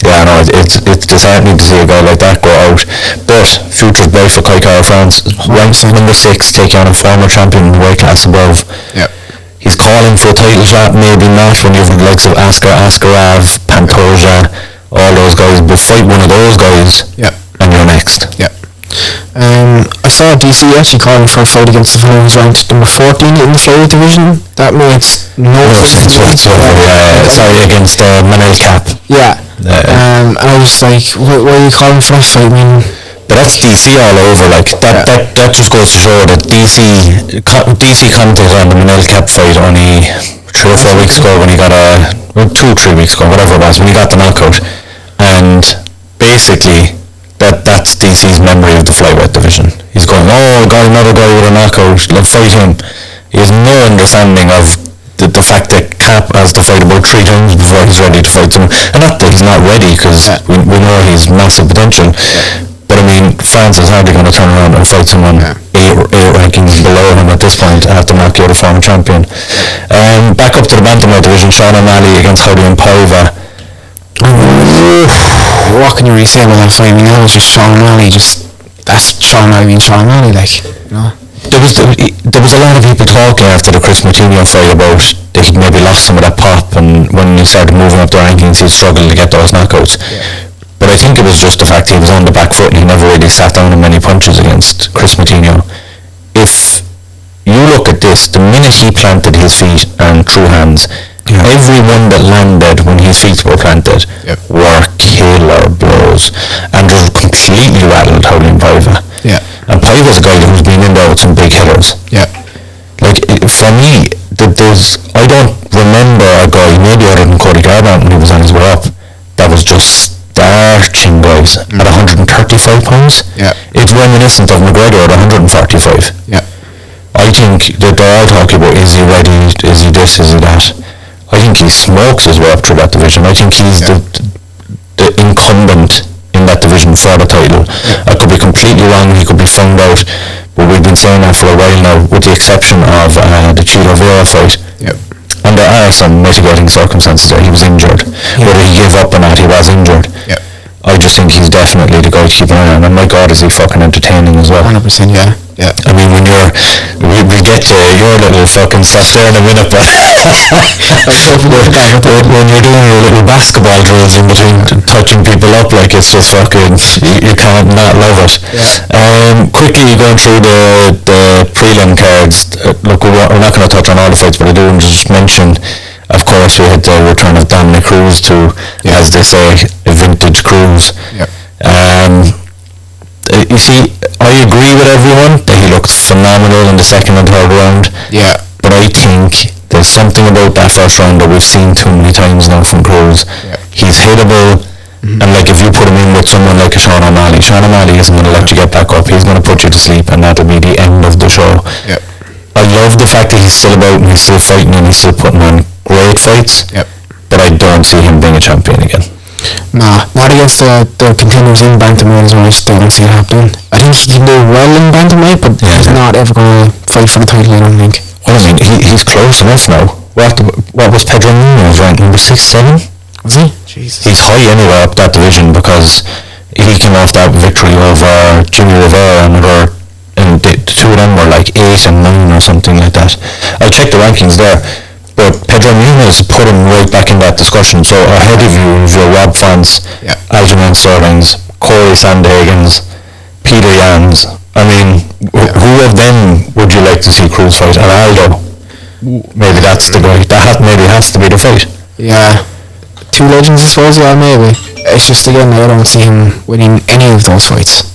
Speaker 1: it's disheartening to see a guy like that go out. But future's bright for Kai France, ranked number 6, taking on a former champion in the weight class above.
Speaker 2: Yeah.
Speaker 1: He's calling for a title shot, maybe not when you have the likes of Askarov, Pantoja, all those guys, but fight one of those guys and you're next.
Speaker 2: Yeah. I saw DC actually calling for a fight against the fellow who's ranked number 14 in the flyweight division. That makes no sense whatsoever.
Speaker 1: Sorry, against Manel Cap.
Speaker 2: Yeah. And I was like, why are you calling for that fight? I mean...
Speaker 1: But that's DC all over, like, that just goes to show that DC commented on the Manel Cap fight only 3 or 4 weeks ago when he got 2 or 3 weeks ago, whatever it was, when he got the knockout. And basically, that's DC's memory of the flyweight division. He's going, got another guy with a knockout, let's fight him. He has no understanding of the fact that Cap has to fight about 3 times before he's ready to fight someone. And not that he's not ready, because we know he's massive potential. But I mean, France is hardly going to turn around and fight someone 8 rankings below him at this point after knocking out a former champion. Back up to the bantamweight division, Sean O'Malley against Raulian Paiva.
Speaker 2: What can you really say about that fight? I mean, that was just Sean O'Malley just that's Sean O'Malley, like, you know.
Speaker 1: There was a lot of people talking after the Chris Moutinho fight about that he'd maybe lost some of that pop, and when he started moving up the rankings he'd struggle to get those knockouts. But I think it was just the fact he was on the back foot and he never really sat down in many punches against Chris Moutinho. If you look at this, the minute he planted his feet and threw hands, every one that landed when his feet were planted were killer blows, and just completely rattled Howling Paiva. And Paiva's a guy who's been in there with some big hitters. Like, for me, I don't remember a guy, maybe other than Cody Garbrandt when he was on his way up, that was just starching guys at 135 pounds. It's reminiscent of McGregor at 145. I think that they're all talking about, is he ready, is he this, is he that. I think he smokes his way up through that division. I think he's the incumbent in that division for the title. I could be completely wrong, he could be found out, but we've been saying that for a while now, with the exception of the Oliveira fight. And there are some mitigating circumstances there. He was injured. Whether he gave up or not, he was injured. I just think he's definitely the guy to keep an eye on, and my God, is he fucking entertaining as well.
Speaker 2: 100%,
Speaker 1: I mean, when we'll get to your little fucking stuff there in a minute, but when you're doing your little basketball drills in between touching people up, like, it's just fucking, you can't not love it. Quickly going through the prelim cards, look, we're not going to touch on all the fights, but I do want to just mention, of course, we had the return of Dominic Cruz to, as they say, a vintage Cruz. You see, I agree with everyone that he looked phenomenal in the second and third round. But I think there's something about that first round that we've seen too many times now from Cruz. He's hittable, and like, if you put him in with someone like a Sean O'Malley isn't going to let you get back up. He's going to put you to sleep, and that'll be the end of the show. I love the fact that he's still about and he's still fighting and he's still putting on great fights. But I don't see him being a champion again.
Speaker 2: Nah, not against the contenders in bantamweight as well. I just don't see it happening. I think he can do well in bantamweight, but he's not ever going to fight for the title, I don't think.
Speaker 1: Well, I mean, he's close enough now. What was Pedro Munoz ranked, number 6, 7?
Speaker 2: Was he? Jesus.
Speaker 1: He's high anyway up that division, because he came off that victory over Jimmy Rivera, and the two of them were like 8 and 9 or something like that. I'll check the rankings there. But Pedro Munoz put him right back in that discussion. So ahead of you is your Rob Fons, Aljamain Sterlings, Corey Sandhagens, Peter Yans. I mean, who of them would you like to see Cruz fight? And Aldo? Maybe that's the guy. That maybe has to be the fight.
Speaker 2: Two legends, I suppose, maybe. It's just, again, I don't see him winning any of those fights.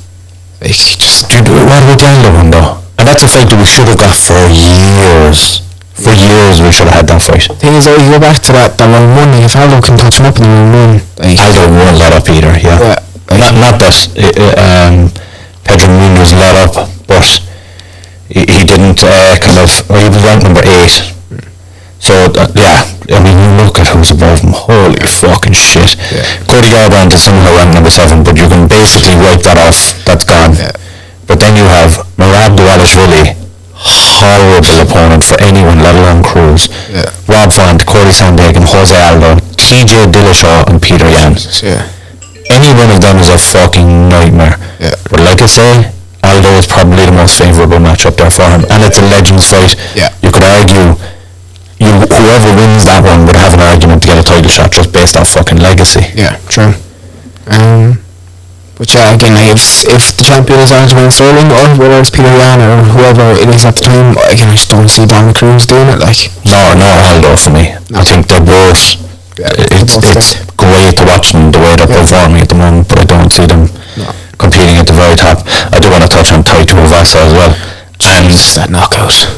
Speaker 2: Like, just...
Speaker 1: What about the Aldo one, though? And that's a fight that we should have got for years. For years we should have had that fight.
Speaker 2: The thing is, though, you go back to that round 1, like, if Aldo can touch him up in the round 1, like...
Speaker 1: Aldo won't let up either, not that Pedro Munoz let up, but he didn't he was ranked number 8. So, I mean, you look at who's above him, holy fucking shit. Cody Garbrandt is somehow ranked number 7, but you can basically wipe that off, that's gone. But then you have Merab Dvalishvili, horrible opponent for anyone, let alone Cruz. Rob Font, Corey Sandhagen, Jose Aldo, TJ Dillashaw and Peter Yan. Any one of them is a fucking nightmare. But like I say, Aldo is probably the most favourable matchup there for him, and it's a legends fight. You could argue whoever wins that one would have an argument to get a title shot just based off fucking legacy.
Speaker 2: True. But again, if the champion is Aljamain Sterling, or whether it's Peter Yan or whoever it is at the time, again, I just don't see Dominic Cruz doing it, like...
Speaker 1: No, Aldo for me. I think they're both... It's great to watch them the way they're performing at the moment, but I don't see them competing at the very top. I do want to touch on Taito Uvasa as well.
Speaker 2: Jeez, that knockout.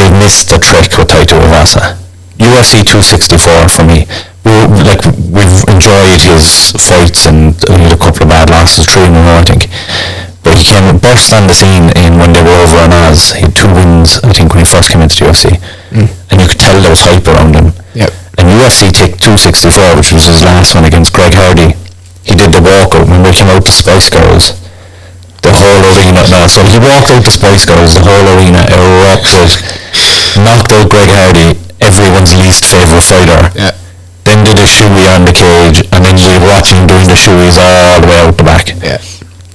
Speaker 1: They missed the trick with Taito Uvasa. UFC 264 for me. We've enjoyed his fights, and he had a couple of bad losses, 3 in a row, I think. But he burst on the scene when they were over on Oz. He had 2 wins, I think, when he first came into the UFC. And you could tell there was hype around him. And UFC took 264, which was his last one against Greg Hardy. He did the walkout when we came out to Spice Girls. The whole arena, so he walked out the Spice Girls, the whole arena erupted, knocked out Greg Hardy, everyone's least favourite fighter. Then did a shoey on the cage, and then we were watching him doing the shoeys all the way out the back.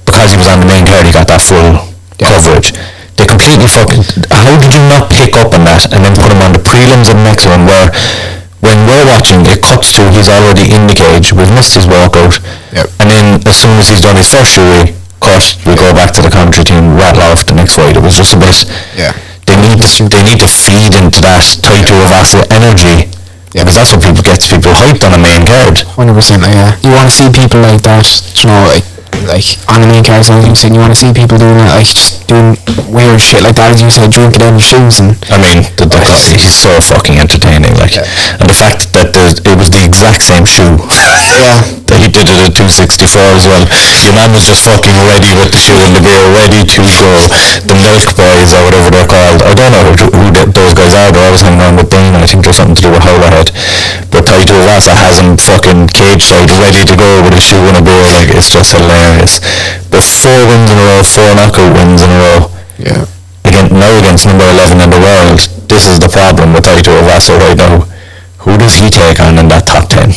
Speaker 1: Because he was on the main card he got that full coverage. They completely fucking... How did you not pick up on that and then put him on the prelims of the next one where when we're watching, it cuts to he's already in the cage, we've missed his walkout, and then as soon as he's done his first shoey, we go back to the commentary team, rattle off the next fight. It was just a bit... They need to feed into that Taito Uvasa energy, because that's what gets people hyped on a main card.
Speaker 2: 100%, yeah. You want to see people like that, you know, like on the main card, as you said, you want to see people doing it, like just doing weird shit like that, as you said, drinking down the shoes. And
Speaker 1: I mean, the guy, he's so fucking entertaining, like, and the fact that it was the exact same shoe that he did it at 264 as well. Your man was just fucking ready with the shoe and the beer, ready to go. The Milk Boys or whatever they're called, I don't know who those guys are. They're always hanging on with Pena. I think there's something to do with Howlerhead, but Taito Uvasa has him fucking cage side ready to go with a shoe and a beer. Like, it's just hilarious. But 4 wins in a row, 4 knockout wins in a row. Against number 11 in the world. This is the problem with Taito Uvasa right now. Who does he take on in that top 10?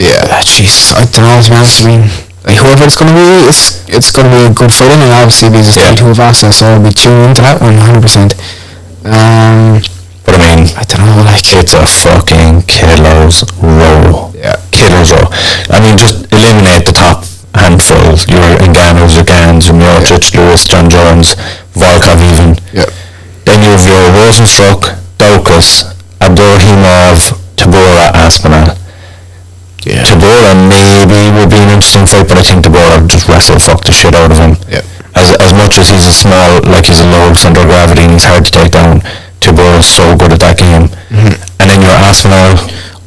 Speaker 2: Jeez, I don't know, to be honest. I mean, like, whoever it's going to be, it's going to be a good fight, and obviously because it's Taito Uvasa, so I'll be tuned into that one 100%.
Speaker 1: But I mean,
Speaker 2: I don't know, like,
Speaker 1: it's a fucking killer's row. Killer's row. I mean, just eliminate the top handfuls. Your Ngannou's, your Gans, your Miocic, Lewis, John Jones, Volkov even. Then you have your Rosenstruck, Daukaus, Abdurrahimov, Tabora, Aspinall. Tabora maybe would be an interesting fight, but I think Tabora just fuck the shit out of him. As much as he's he's a low centre of gravity and he's hard to take down, Tabora is so good at that game. And then your Aspinall,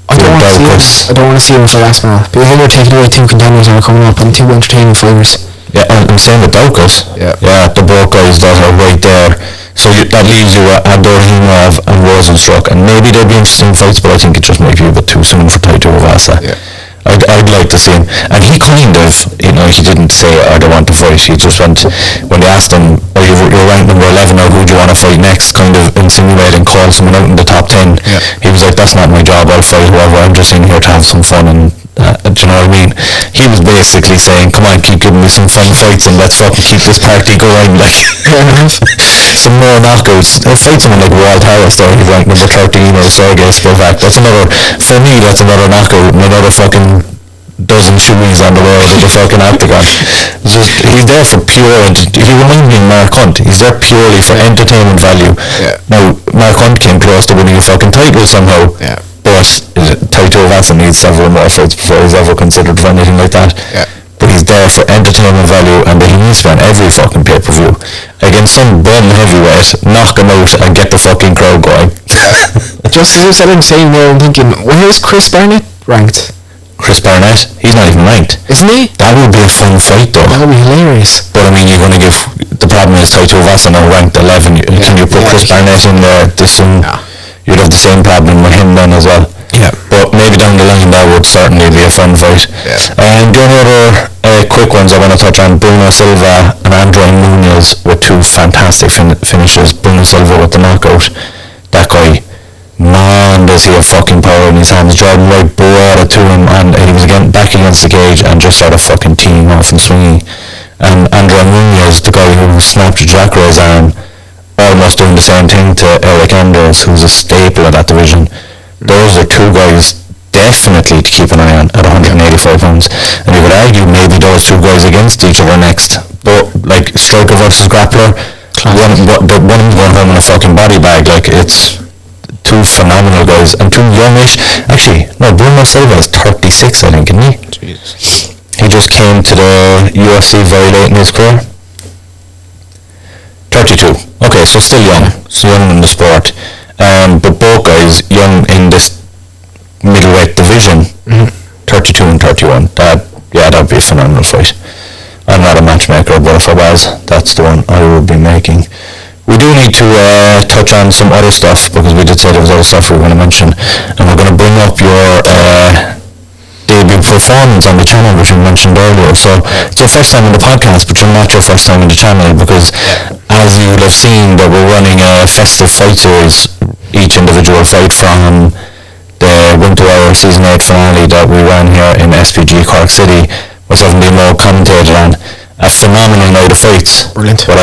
Speaker 2: I don't want to see him for Aspinall, because then you're taking away 2 contenders that are coming up and 2 entertaining fighters.
Speaker 1: And same with Daukaus. The both guys that are right there. So that leaves you with Abdurrahimov and Rosenstruck, and maybe they'll be interesting fights, but I think it just might be a bit too soon for Taito Uvasa. I'd like to see him, and he kind of, he didn't say I don't want to fight. He just went, when they asked him, you're ranked number 11, or who do you want to fight next, kind of insinuating, call someone out in the top 10. He was like, that's not my job, I'll fight whoever, I'm just in here to have some fun. And do you know what I mean? He was basically saying, come on, keep giving me some fun fights and let's fucking keep this party going, like. Some more knockouts. I'll fight someone like Walt Harris though, he's ranked number 13, or Sergey Spivak. That's another knockout, and another fucking dozen shoeys on the road of the fucking octagon. He's there for he reminds me of Mark Hunt. He's there purely for entertainment value. Now, Mark Hunt came close to winning a fucking title somehow. But Taito Uvasa needs several more fights before he's ever considered for anything like that. But he's there for entertainment value, and he needs to be on every fucking pay-per-view against some bum heavyweight, knock him out and get the fucking crowd going.
Speaker 2: Just as you said, I'm saying there, I'm thinking, where is Chris Barnett ranked?
Speaker 1: Chris Barnett? He's not even ranked.
Speaker 2: Isn't he?
Speaker 1: That would be a fun fight though.
Speaker 2: That would be hilarious.
Speaker 1: But I mean, you're going to give... The problem is Taito Uvasa now ranked 11. Can you put Chris Barnett in there this soon? You'd have the same problem with him then as well. But maybe down the line that would certainly be a fun fight. And the only other quick ones I want to touch on, Bruno Silva and Andre Munoz with 2 fantastic finishes. Bruno Silva with the knockout. That guy, man, does he have fucking power in his hands. Jordan Wright brought it to him, and he was back against the cage and just started fucking teeing off and swinging. And Andre Munoz, the guy who snapped Jacque's arm, almost doing the same thing to Eric Anders, who's a staple of that division. Those are 2 guys definitely to keep an eye on at 185 pounds. And you could argue maybe those 2 guys against each other next. But, like, striker versus grappler, one of them's going home in a fucking body bag. Like, it's 2 phenomenal guys. And 2 youngish. Actually, no, Bruno Silva is 36, I think, isn't he? Jesus. He just came to the UFC very late in his career. 32. Okay, so still young. So young in the sport. But both guys young in this middleweight division, 32 and 31. That'd be a phenomenal fight. I'm not a matchmaker, but if I was, that's the one I would be making. We do need to touch on some other stuff, because we did say there was other stuff we were going to mention, and we're going to bring up your debut performance on the channel, which we mentioned earlier. So it's your first time on the podcast, but you're not your first time on the channel, because as you will have seen, that we're running a festive fight series, each individual fight from the Winter Hour Season 8 finale that we ran here in SPG Cork City, myself and Liam commentated on. a phenomenal night of fights.
Speaker 2: Brilliant.
Speaker 1: But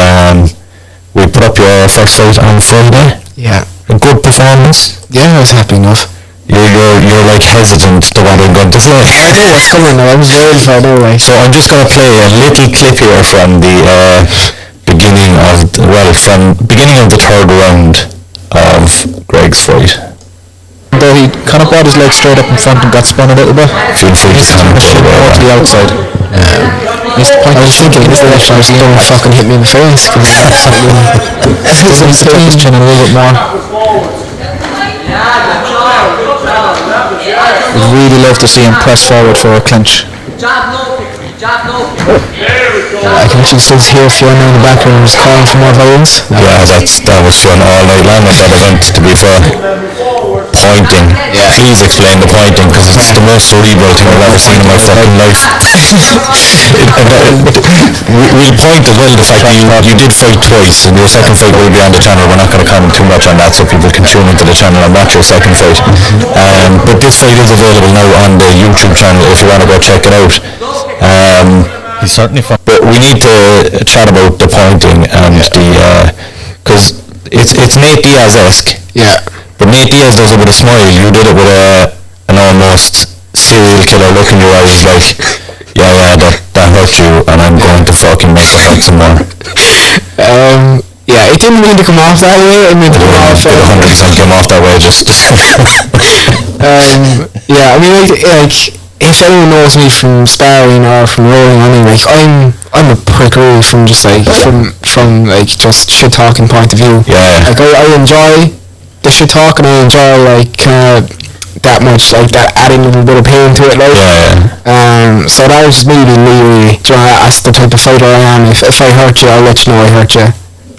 Speaker 1: we put up your first fight on Friday.
Speaker 2: Yeah.
Speaker 1: A good performance.
Speaker 2: Yeah, I was happy enough.
Speaker 1: You're like hesitant to what I'm going to say.
Speaker 2: I know what's coming now. I was worried for it anyway.
Speaker 1: So I'm just going to play a little clip here from the beginning of the third round of Greg's fight.
Speaker 6: Though he kind of brought his leg straight up in front and got spun a little bit.
Speaker 1: Feel free to comment
Speaker 6: More to the outside. Missed the point.
Speaker 2: I was thinking, this actually just don't fucking hit me in the face.
Speaker 6: He's his chin a little bit more. I'd really love to see him press forward for a clinch.
Speaker 2: I can actually still hear Fiona in the background just calling for more violence.
Speaker 1: Yeah, that was fun all night long at that event, to be fair. Pointing. Yeah. Please explain the pointing, because it's the most cerebral thing I've ever seen in my fucking life. We'll point as well the fact that you did fight twice, and your second fight will be on the channel. We're not going to comment too much on that, so people can tune into the channel and watch your second fight. But this fight is available now on the YouTube channel if you want to go check it out.
Speaker 6: He's certainly fun.
Speaker 1: But we need to chat about the pointing and the because it's Nate Diaz-esque.
Speaker 2: Yeah.
Speaker 1: But Nate Diaz does it with a smile. You did it with an almost serial killer look in your eyes, like, yeah, that hurt you, and I'm going to fucking make it hurt some more.
Speaker 2: Yeah, it didn't mean to come off that way. It meant to come off.
Speaker 1: It 100% came off that way. Just.
Speaker 2: Yeah, I mean, like if anyone knows me from sparring or from rolling on, like I'm a prick really from just like from like just shit talking point of view.
Speaker 1: Yeah.
Speaker 2: Like I enjoy the shit talk, and I enjoy like that much, like that adding a little bit of pain to it, like.
Speaker 1: Yeah.
Speaker 2: So that was really, do you know, that's the type of fighter I am. If I hurt you, I'll let you know I hurt you.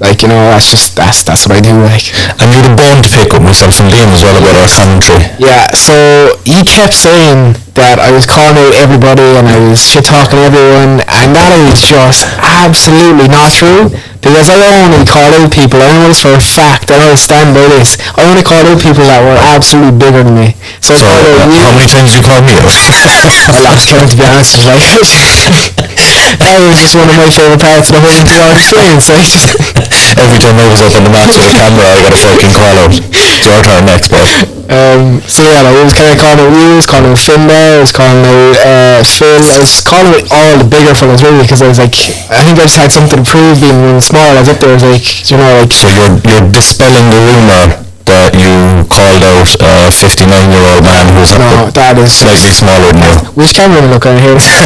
Speaker 2: Like, you know, that's what I do, like.
Speaker 1: And you had a bone to pick up myself and Liam as well about our commentary.
Speaker 2: Yeah, so he kept saying that I was calling out everybody and I was shit talking everyone, and that is just absolutely not true. Because I only call out people, I know this for a fact, and I stand by this. I only call out people that were absolutely bigger than me. So
Speaker 1: how many times you called me out?
Speaker 2: I lost count, to be honest. Like, that was just one of my favourite parts of the whole entire experience. Like,
Speaker 1: every time I was up on the mat with a camera, I got a fucking call out. It's your turn next, bud.
Speaker 2: So yeah, like, it was kind of calling out you, it was calling out Finn there, it was calling out Phil, I was calling out all the bigger fellas really, because I was like, I think I just had something to prove being really small. I was up there, I was like, you know, like...
Speaker 1: So you're dispelling the rumour that you called out a 59-year-old man who's
Speaker 2: that is
Speaker 1: slightly smaller than you.
Speaker 2: Which camera am I looking at here? That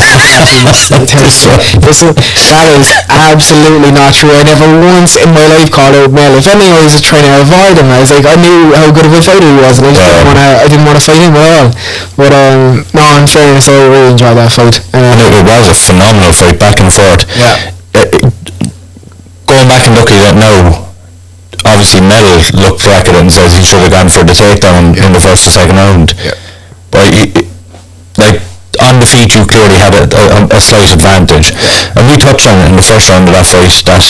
Speaker 2: is absolutely not true. I never once in my life called out Mel. If anything, I was just trying to avoid him. I was like, I knew how good of a fighter he was, and I didn't want to fight him at all. But no, in fairness, I really enjoyed that fight.
Speaker 1: And it was a phenomenal fight, back and forth.
Speaker 2: Yeah.
Speaker 1: Going back and looking at it now, obviously Mel looked back at it and says he should have gone for the takedown in the first or second round.
Speaker 2: Yeah.
Speaker 1: But like on the feet, you clearly had a slight advantage. Yeah. And we touched on it in the first round of that fight that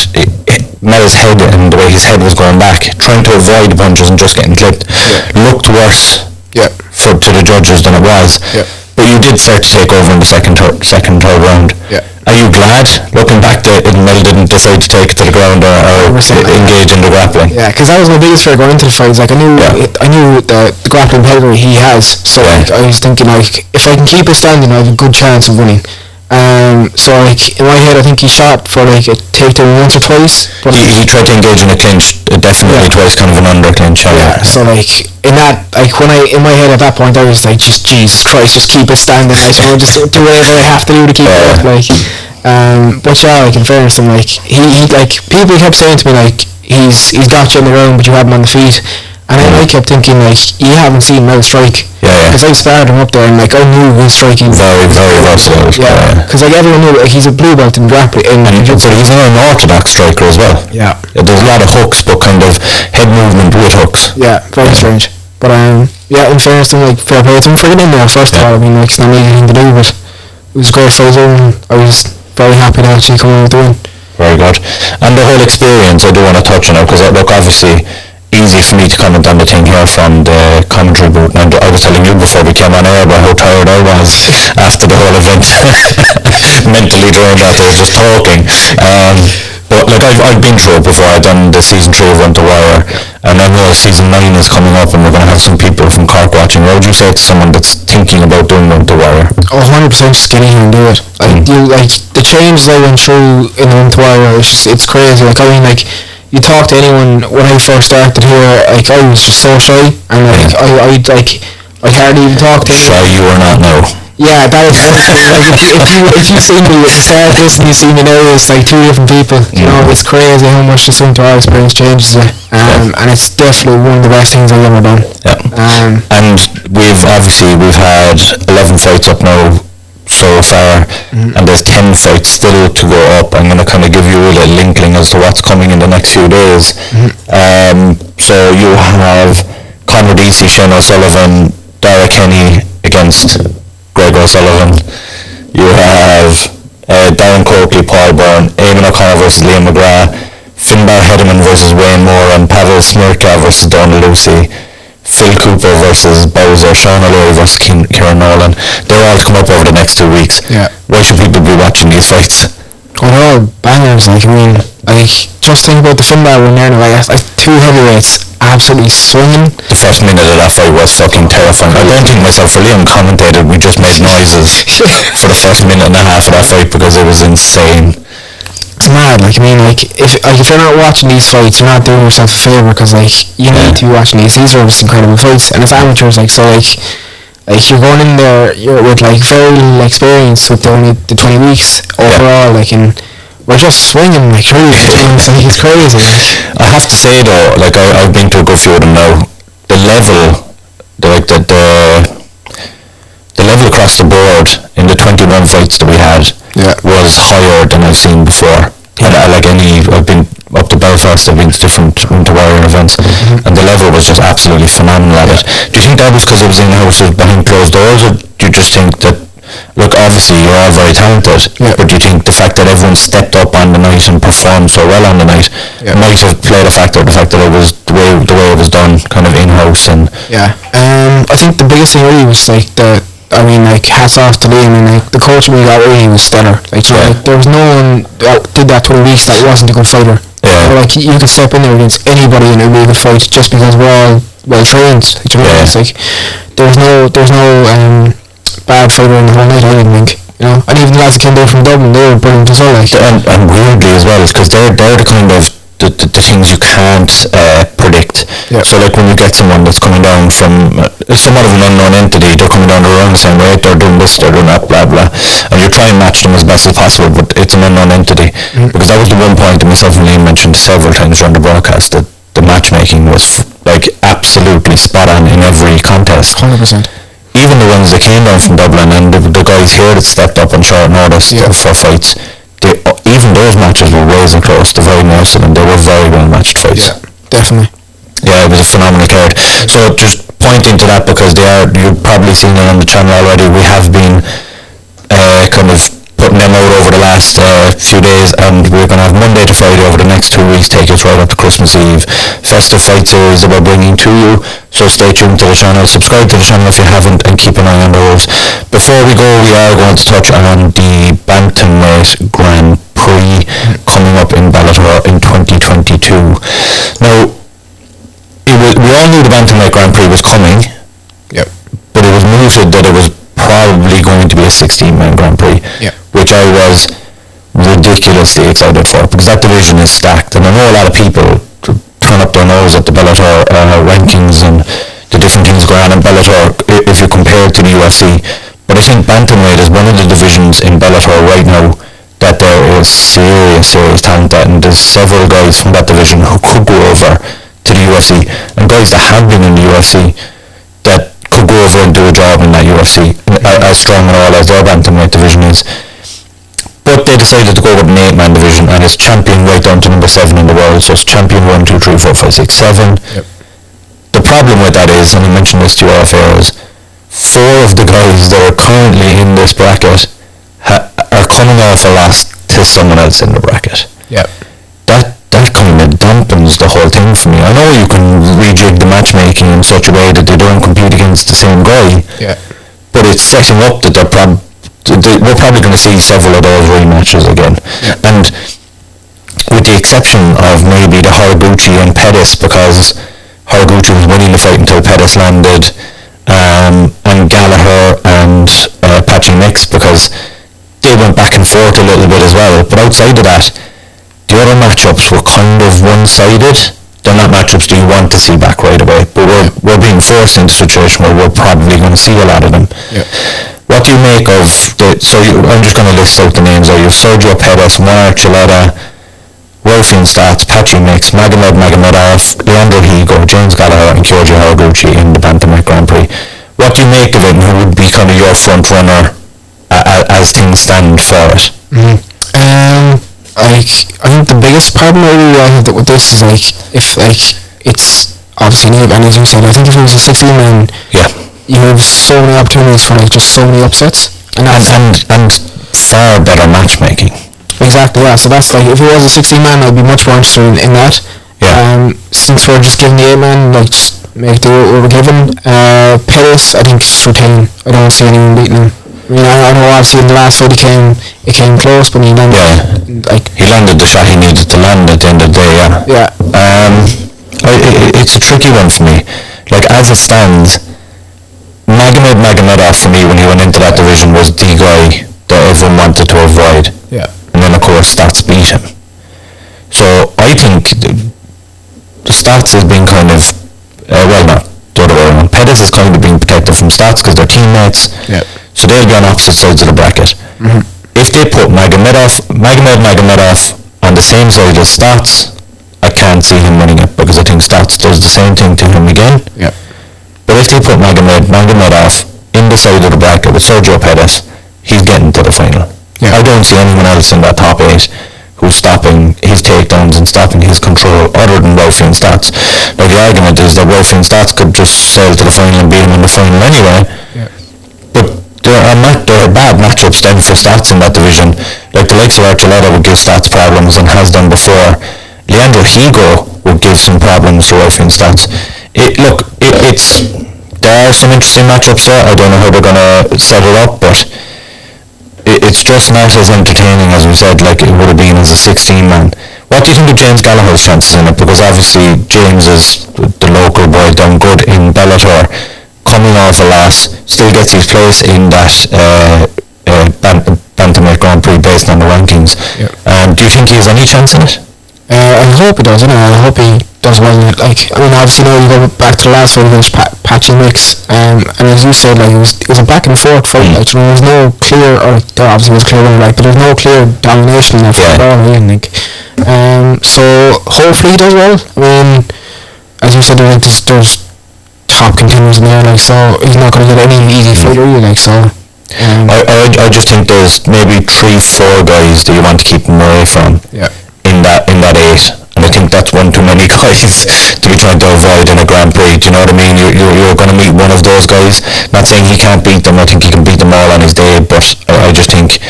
Speaker 1: Mel's head and the way his head was going back, trying to avoid the punches and just getting clipped, looked worse to the judges than it was. Yeah. But you did start to take over in the second, third round.
Speaker 2: Yeah.
Speaker 1: Are you glad, looking back, that Mel didn't decide to take it to the ground or engage in the grappling?
Speaker 2: Yeah, because that was my biggest fear going into the fights. Like, I knew the grappling pedigree he has. So like, I was thinking, like, if I can keep it standing, I have a good chance of winning. So like, in my head, I think he shot for like a takedown once or twice. But
Speaker 1: he tried to engage in a clinch, definitely twice, kind of an under clinch.
Speaker 2: Yeah. So like, in that, like, in my head at that point, I was like, just Jesus Christ, just keep it standing. Like, so just do whatever I have to do to keep it up. Like, but yeah, like, in fairness, I'm like, he like, people kept saying to me like, he's got you on the ground, but you have him on the feet. And then I kept thinking, like, you haven't seen Mel strike. Yeah. Because I started him up there and, like, I knew he was striking.
Speaker 1: Very, very versatile.
Speaker 2: Yeah. Because, like, everyone knew, like, he's a blue belt in grappling.
Speaker 1: But he's not an orthodox striker as well.
Speaker 2: Yeah.
Speaker 1: There's a lot of hooks, but kind of head movement with hooks.
Speaker 2: Yeah, very strange. But, yeah, in fairness to him, like, fair play to him for getting in there, first of all. I mean, like, it's not an easy thing to do, but it was a great fight, and I was very happy to actually come out with the win.
Speaker 1: Very good. And the whole experience, I do want to touch on it, because, look, obviously, easy for me to comment on the thing here from the commentary booth, and I was telling you before we came on air about how tired I was after the whole event. mentally drained out there just talking. But like I've been through it before. I've done the season 3 of Run to Wire, and I know season 9 is coming up, and we're going to have some people from Cork watching. What would you say to someone that's thinking about doing Run to Wire?
Speaker 2: 100% just get in here and do it. Like the changes I went through in Run to Wire, it's crazy. Like I mean, like you talk to anyone when I first started here, like I was just so shy, and like I hardly even talk to anyone.
Speaker 1: Shy you are not now.
Speaker 2: Yeah, that is one thing. Like if you see me at the start of this and you see me now, it's like 2 different people. You know, it's crazy how much the Run to Wire experience changes you. And it's definitely one of the best things I've ever done.
Speaker 1: Yeah. And we've had 11 fights up now so far, and there's 10 fights still to go up. I'm going to kind of give you a little inkling as to what's coming in the next few days. So you have Conor Deasy, Shane O'Sullivan, Dara Kenny against Greg O Sullivan. You have Darren Coakley, Paul Byrne, Eamon O'Connor versus Liam McGrath, Finbar Hedeman versus Wayne Moore, and Pavel Smirka versus Donald Lucy, Phil Cooper versus Bowser, Sean O'Leary versus Kieran Nolan. They're all to come up over the next 2 weeks.
Speaker 2: Yeah.
Speaker 1: Why should people be watching these fights?
Speaker 2: Oh, they're all bangers. Like I mean, like just think about the Finbar one there. Like 2 heavyweights absolutely swinging.
Speaker 1: The first minute of that fight was fucking terrifying. I don't think myself or Liam commentated. We just made noises for the first minute and a half of that fight because it was insane.
Speaker 2: It's mad. Like I mean, like if you're not watching these fights, you're not doing yourself a favour, because like you need to be watching these. These are just incredible fights, and it's amateurs. Like so, like you're going in there, you're with like very little experience with only the 20 weeks overall. Like and we're just swinging like crazy. It's crazy.
Speaker 1: I have to say though, like I've been to a good few of them now. The level, the level across the board in the 21 fights that we had was higher than I've seen before. And I've been up to Belfast, I've been to different Run to Wire events, and the level was just absolutely phenomenal at it. Do you think that was because it was in-house, it was behind closed doors, or do you just think that, look, obviously you're all very talented, but do you think the fact that everyone stepped up on the night and performed so well on the night might have played a factor, the fact that it was the way it was done, kind of in-house? And
Speaker 2: I think the biggest thing really was like hats off to Liam, and like the coach we got really was stellar. Like, there was no one that did that 20 weeks that wasn't a good fighter. Like you could step in there against anybody and it would be a good fight just because we're all well trained. Like, it's like there's no bad fighter in the whole night, I didn't think. You know, and even the lads that came down from Dublin, they were brilliant as well. Like,
Speaker 1: and weirdly as well, because they're the kind of the things you can't predict. So like when you get someone that's coming down from somewhat of an unknown entity, they're coming down the wrong same rate, they're doing this, they're doing that, blah blah, and you try and match them as best as possible, but it's an unknown entity. Because that was the one point that myself and Liam mentioned several times during the broadcast, that the matchmaking was like absolutely spot on in every contest.
Speaker 2: 100%.
Speaker 1: Even the ones that came down from Dublin and the guys here that stepped up on short notice for fights, even those matches were razor close to very most of them. They were very well matched fights.
Speaker 2: Yeah, definitely.
Speaker 1: Yeah, it was a phenomenal card. So just pointing to that, because you've probably seen it on the channel already, we have been kind of putting them out over the last few days, and we're going to have Monday to Friday over the next 2 weeks, take us right up to Christmas Eve. Festive fight series that we're bringing to you, so stay tuned to the channel, subscribe to the channel if you haven't, and keep an eye on those. Before we go, we are going to touch on the bantamweight Grand Prix coming up in Bellator in 2022. Now, we all knew the bantamweight Grand Prix was coming, but it was mooted that it was probably going to be a 16-man Grand Prix, which I was ridiculously excited for, because that division is stacked, and I know a lot of people turn up their nose at the Bellator rankings and the different things going on in Bellator if you compare it to the UFC, but I think bantamweight is one of the divisions in Bellator right now that there is serious talent at, and there's several guys from that division who could go over to the UFC, and guys that have been in the UFC that could go over and do a job in that UFC, as strong and all as their bantamweight division is. But they decided to go with an 8-man division, and it's champion right down to number 7 in the world, so it's champion 1, 2, 3, 4, 5, 6, 7. The problem with that is, and I mentioned this to you off air, is 4 of the guys that are currently in this bracket are coming off a loss to someone else in the bracket. That kind of dampens the whole thing for me. I know you can rejig the matchmaking in such a way that they don't compete against the same guy, but it's setting up that we're probably going to see several of those rematches again. And with the exception of maybe the Horiguchi and Pettis, because Horiguchi was winning the fight until Pettis landed, and Gallagher and Patchy Mix, because they went back and forth a little bit as well. But outside of that, the other matchups were kind of one-sided. They're not matchups that you want to see back right away, but we're being forced into a situation where we're probably going to see a lot of them. What do you make of I'm just going to list out the names. You have Sergio Pettis, Juan Archuleta, Rolfian Stats, Patchy Mix, Magomedov, Leandro Higo, James Gallagher and Kyoji Horiguchi in the bantamweight Grand Prix. What do you make of it, and who would be kind of your front runner as things stand for it?
Speaker 2: I think the biggest problem really I have with this is if it's obviously new, and as you said, I think if it was a 16-man, you have so many opportunities for just so many upsets, and
Speaker 1: far better matchmaking.
Speaker 2: Exactly, yeah. So that's if it was a 16-man, I'd be much more interested in that. Since we're just giving the 8-man, just make do what we're given. Pettis, I think, should retain. I don't see anyone beating him. I mean, I know obviously in the last fight it came close, but he landed.
Speaker 1: He landed the shot he needed to land at the end of the day. It's a tricky one for me. As it stands, Magomedov for me when he went into that division was the guy that everyone wanted to avoid. And then of course Stats beat him. So I think the Stats has been kind of not the other way around. Pettis is kind of being protected from Stats because they're teammates. So they'll be on opposite sides of the bracket. If they put Magomedov on the same side as Stats, I can't see him winning it because I think Stats does the same thing to him again. But if they put Magomedov in the side of the bracket with Sergio Pettis, he's getting to the final. I don't see anyone else in that top 8 who's stopping his takedowns and stopping his control other than Rolfian Stats. Now the argument is that Rolfian Stats could just sail to the final and beat him in the final anyway. But there are bad matchups then for Stats in that division. The likes of Archuleta would give Stats problems and has done before. Leandro Higo would give some problems to Rolfian Stats. There are some interesting matchups there. I don't know how they're going to set it up, but it's just not as entertaining as we said it would have been as a 16-man. What do you think of James Gallagher's chances in it? Because obviously James is the local boy, done good in Bellator, coming off a loss, still gets his place in that bantamweight Grand Prix based on the rankings. Do you think he has any chance in it?
Speaker 2: I hope he does, I hope he does well in it. Obviously now you go back to the last one, it was Patchy Mix, and as you said, it was a back and forth fight. There was no clear, or there obviously was clear winner, but there was no clear domination in that fight at all, I didn't think. So hopefully he does well. As you said, there's top contenders in there, so he's not going to get any easy fight really, so.
Speaker 1: I just think there's maybe 3-4 guys that you want to keep him away from. In that 8, and I think that's one too many guys to be trying to avoid in a Grand Prix. Do you know what I mean? You're going to meet one of those guys. Not saying he can't beat them. I think he can beat them all on his day, but I just think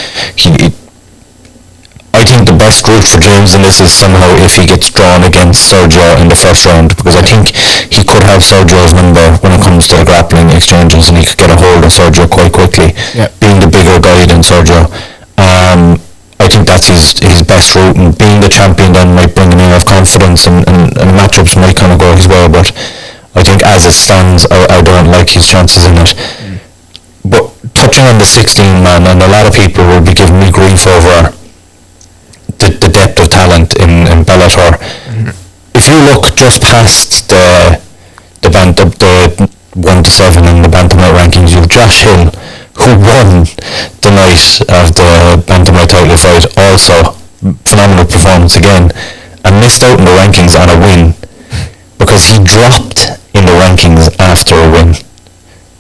Speaker 1: I think the best route for James in this is somehow if he gets drawn against Sergio in the first round, because I think he could have Sergio's number when it comes to the grappling exchanges, and he could get a hold of Sergio quite quickly, being the bigger guy than Sergio. I think that's his best route, and being the champion then might bring him in of confidence, and matchups might kind of go his way, but I think as it stands, I don't like his chances in it. But touching on the 16-man, and a lot of people will be giving me grief over the depth of talent in Bellator. If you look just past the 1 to 7 in the bantamweight rankings, you have Josh Hill, who won the night of the bantamweight title fight, also phenomenal performance again, and missed out in the rankings on a win because he dropped in the rankings after a win,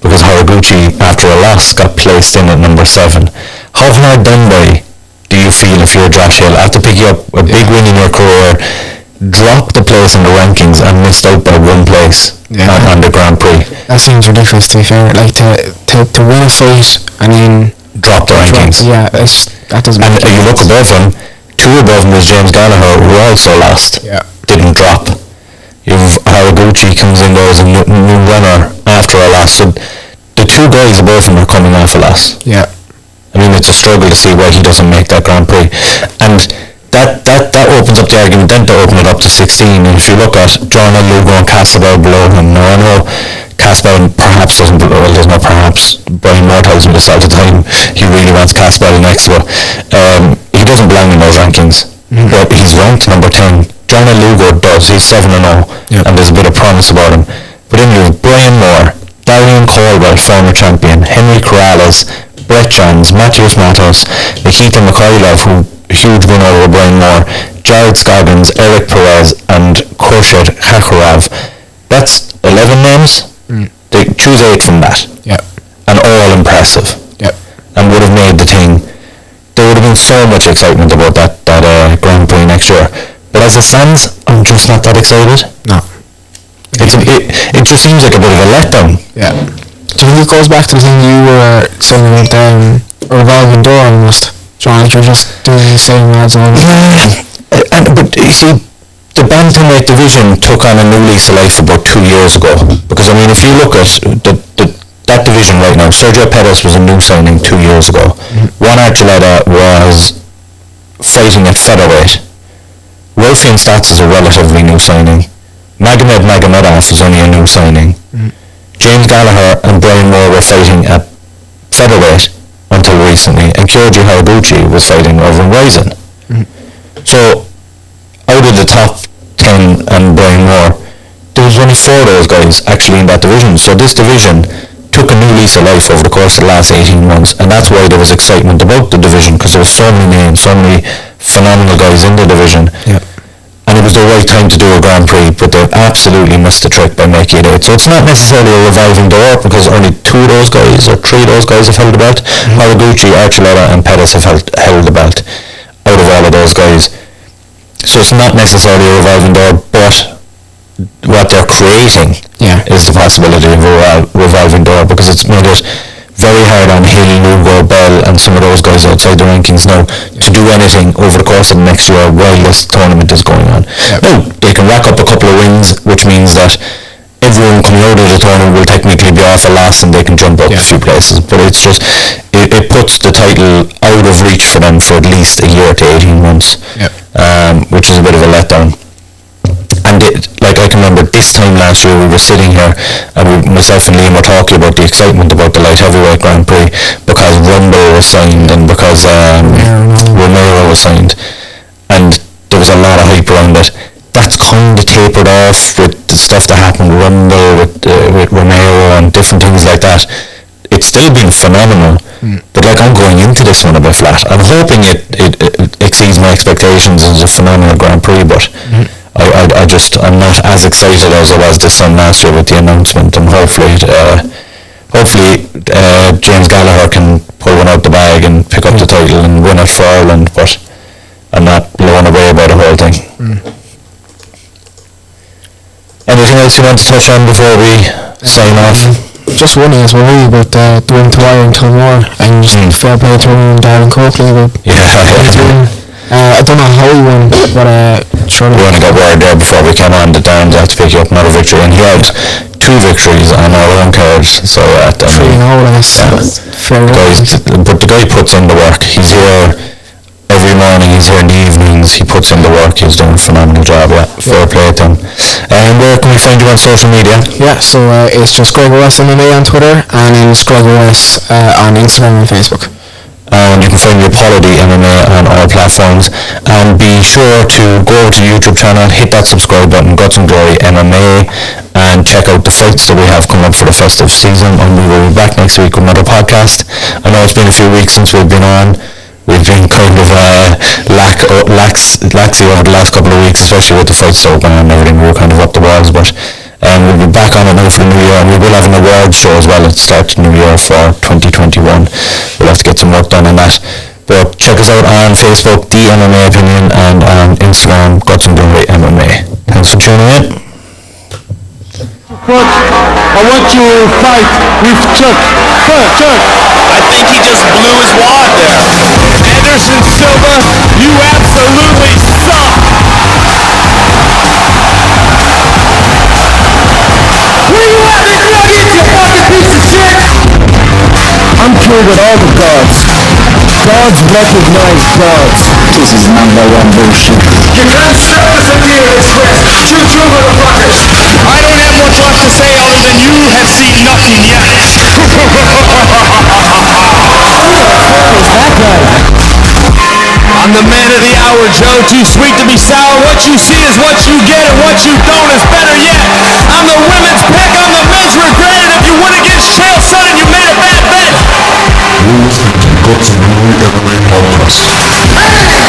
Speaker 1: because Horiguchi after a loss got placed in at number 7. How hard done by do you feel if you're Josh Hill after picking up a big win in your career, drop the place in the rankings and missed out by 1 place on the Grand Prix?
Speaker 2: That seems ridiculous, to be fair. To win a fight and then
Speaker 1: drop the rankings.
Speaker 2: That doesn't make sense.
Speaker 1: And you look above him, 2 above him is James Gallagher, who also lost, didn't drop. Horiguchi comes in there as a new runner after a loss. So the 2 guys above him are coming off a loss. I mean, it's a struggle to see why he doesn't make that Grand Prix. And that opens up the argument then to open it up to 16. And if you look at John Lugo and Casabel below him, now I know Casabel perhaps doesn't, well, there's no perhaps, Brian Moore tells me this all the time, he really wants Casabel next, but he doesn't belong in those rankings. But he's ranked number 10. John Lugo does, he's 7-0, and there's a bit of promise about him. But then you have Brian Moore, Darian Caldwell, former champion, Henry Corrales, Brett Johns, Matthews Matos, Nikita Mikhailov, who huge win over Brian Moore, Jared Scoggins, Eric Perez, and Khurshid Khakurov. That's 11 names. They choose 8 from that. And all impressive. And would have made the thing. There would have been so much excitement about that Grand Prix next year. But as it stands, I'm just not that excited.
Speaker 2: No.
Speaker 1: It just seems like a bit of a letdown.
Speaker 2: Do you think it goes back to the thing you were saying about a revolving door almost? John, like you're just doing the same ads all the time.
Speaker 1: But you see, the bantamweight division took on a new lease of life about 2 years ago. Because I mean, if you look at that division right now, Sergio Pettis was a new signing 2 years ago. Juan Archuleta was fighting at featherweight. Rolfian Stats is a relatively new signing. Magomed Magomedov is only a new signing. James Gallagher and Brian Moore were fighting at featherweight until recently, and Kyoji Haraguchi was fighting over in Ryzen. So, out of the top 10 and Brian Moore, there was only 4 of those guys actually in that division. So this division took a new lease of life over the course of the last 18 months, and that's why there was excitement about the division, because there were so many names, so many phenomenal guys in the division. And it was the right time to do a Grand Prix, but they absolutely missed the trick by making it 8. So it's not necessarily a revolving door, because only 2 of those guys, or 3 of those guys have held the belt. Haraguchi, Archuleta and Pettis have held the belt out of all of those guys. So it's not necessarily a revolving door, but what they're creating is the possibility of a revolving door, because it's made it very hard on Hill, Lugo, Bell and some of those guys outside the rankings now to do anything over the course of the next year while this tournament is going on. Now, they can rack up a couple of wins, which means that everyone coming out of the tournament will technically be off a loss and they can jump up a few places, but it's just, it puts the title out of reach for them for at least a year to 18 months, which is a bit of a letdown. And like I can remember this time last year we were sitting here and myself and Liam were talking about the excitement about the light heavyweight Grand Prix because Rumble was signed and because Romero was signed, and there was a lot of hype around it. That's kind of tapered off with the stuff that happened with Rumble, with Romero and different things like that. It's still been phenomenal, but like I'm going into this one a bit flat. I'm hoping it exceeds my expectations as a phenomenal Grand Prix, but I'm not as excited as I was this time last year with the announcement, and hopefully James Gallagher can pull one out the bag and pick up the title and win it for Ireland, but I'm not blown away by the whole thing. Anything else you want to touch on before we sign off?
Speaker 2: Just wondering as well really about the win to Ireland and Kilmore, and just fair play to him and Darren Coakley about I don't know how he won, but
Speaker 1: we only got word there before we came on that Darren's had to pick you up another victory, and he had 2 victories on our own cards, so
Speaker 2: 3-0, fair
Speaker 1: but the guy puts in the work. He's here every morning, he's here in the evenings, he puts in the work, he's doing a phenomenal job, fair play to him. And where can we find you on social media?
Speaker 2: So it's just Greg O MMA on Twitter, and it's Greg O on Instagram and Facebook.
Speaker 1: And you can find me Apology MMA on all platforms, and be sure to go over to the YouTube channel, hit that subscribe button, Guts and Glory MMA, and check out the fights that we have coming up for the festive season, and we will be back next week with another podcast. I know it's been a few weeks since we've been on. We've been kind of laxy over the last couple of weeks, especially with the fights that were going on and everything. We were kind of up the walls, but we'll be back on it now for the new year, and we will have an awards show as well at the start of the new year for 2021. We'll have to get some work done on that. But check us out on Facebook, The MMA Opinion, and on Instagram, Guts and Glory MMA. Thanks for tuning in.
Speaker 4: Coach, I want you to fight with Chuck. Chuck.
Speaker 5: I think he just blew his wad there. Anderson Silva, you absolutely suck.
Speaker 4: Where you at, McNuggets, you fucking piece of shit? I'm killed with all the gods. Gods recognize gods. This is number one bullshit.
Speaker 5: You can't serve us in the express. True, motherfuckers. I don't have much left to say other than you have seen nothing yet. I'm the man of the hour, Joe. Too sweet to be sour. What you see is what you get, and what you don't is better yet. I'm the women's pick. I'm the men's regret. And if you win against Chael Sonnen, you made a bad bet.
Speaker 3: You're listening to the Guts and Glory MMA podcast.